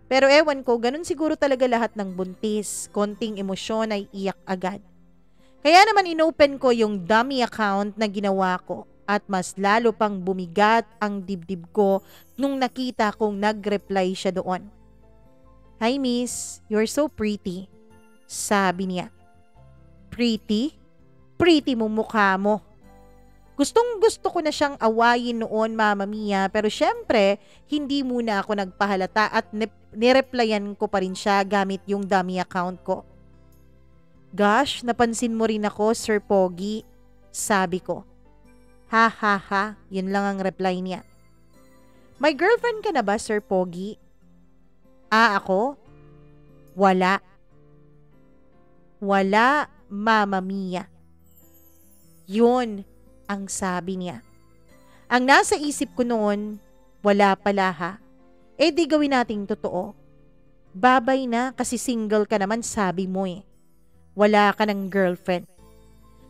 Pero ewan ko, ganun siguro talaga lahat ng buntis. Konting emosyon ay iyak agad. Kaya naman inopen ko yung dummy account na ginawa ko at mas lalo pang bumigat ang dibdib ko nung nakita kong nag-reply siya doon. Hi Miss, you're so pretty, sabi niya. Pretty? Pretty mo mukha mo. Gustong gusto ko na siyang awayin noon, Mama Mia, pero syempre, hindi muna ako nagpahalata at nireplyan ko pa rin siya gamit yung dummy account ko. Gosh, napansin mo rin ako, Sir Pogi, sabi ko. Ha ha ha, yun lang ang reply niya. May girlfriend ka na ba, Sir Pogi? Ah, ako? Wala. Wala, Mama Mia. Yun ang sabi niya. Ang nasa isip ko noon, wala pala ha. Eh di gawin nating totoo. Babay na kasi single ka naman, sabi mo eh. Wala ka ng girlfriend.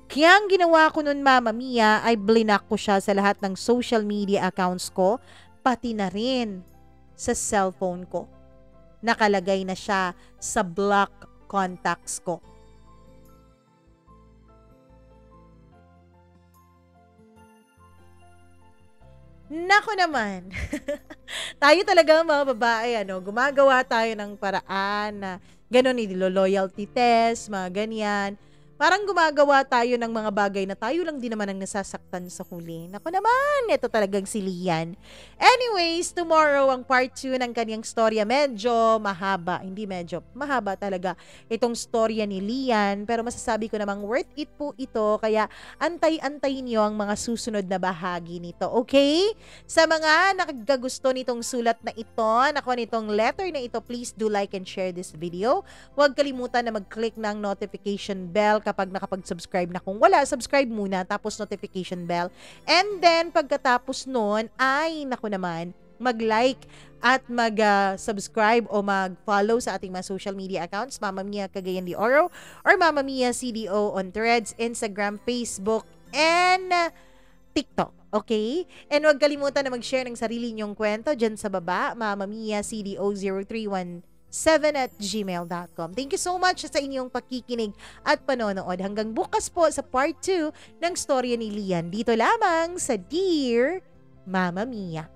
Kaya ang ginawa ko noon, Mama Mia, ay blinak ko siya sa lahat ng social media accounts ko, pati na rin sa cellphone ko. Nakalagay na siya sa block contacts ko. Nako naman. Tayo talaga mga babae, gumagawa tayo ng paraan na gano'n, loyalty test, mga ganyan, Parang gumagawa tayo ng mga bagay na tayo lang din naman ang nasasaktan sa huli. Naku naman, ito talagang si Lian. Anyways, tomorrow ang part 2 ng kanyang storya. Medyo mahaba, hindi medyo, mahaba talaga itong storya ni Lian. Pero masasabi ko namang worth it po ito. Kaya antay-antayin niyo ang mga susunod na bahagi nito. Okay? Sa mga nakagagusto nitong sulat na ito, nitong letter na ito, please do like and share this video. Huwag kalimutan na mag-click ng notification bell kapag nakapag-subscribe na. Kung wala, subscribe muna, tapos notification bell. And then, pagkatapos nun, ay, naku naman, mag-like at mag-subscribe o mag-follow sa ating mga social media accounts, Mama Mia Cagayan de Oro or Mama Mia CDO on Threads, Instagram, Facebook, and TikTok. Okay? And huwag kalimutan na mag-share ng sarili nyong kwento dyan sa baba, Mama Mia CDO 0317@gmail.com. Thank you so much sa inyong pakikinig at panonood. Hanggang bukas po sa part 2 ng storya ni Lian. Dito lamang sa Dear Mama Mia.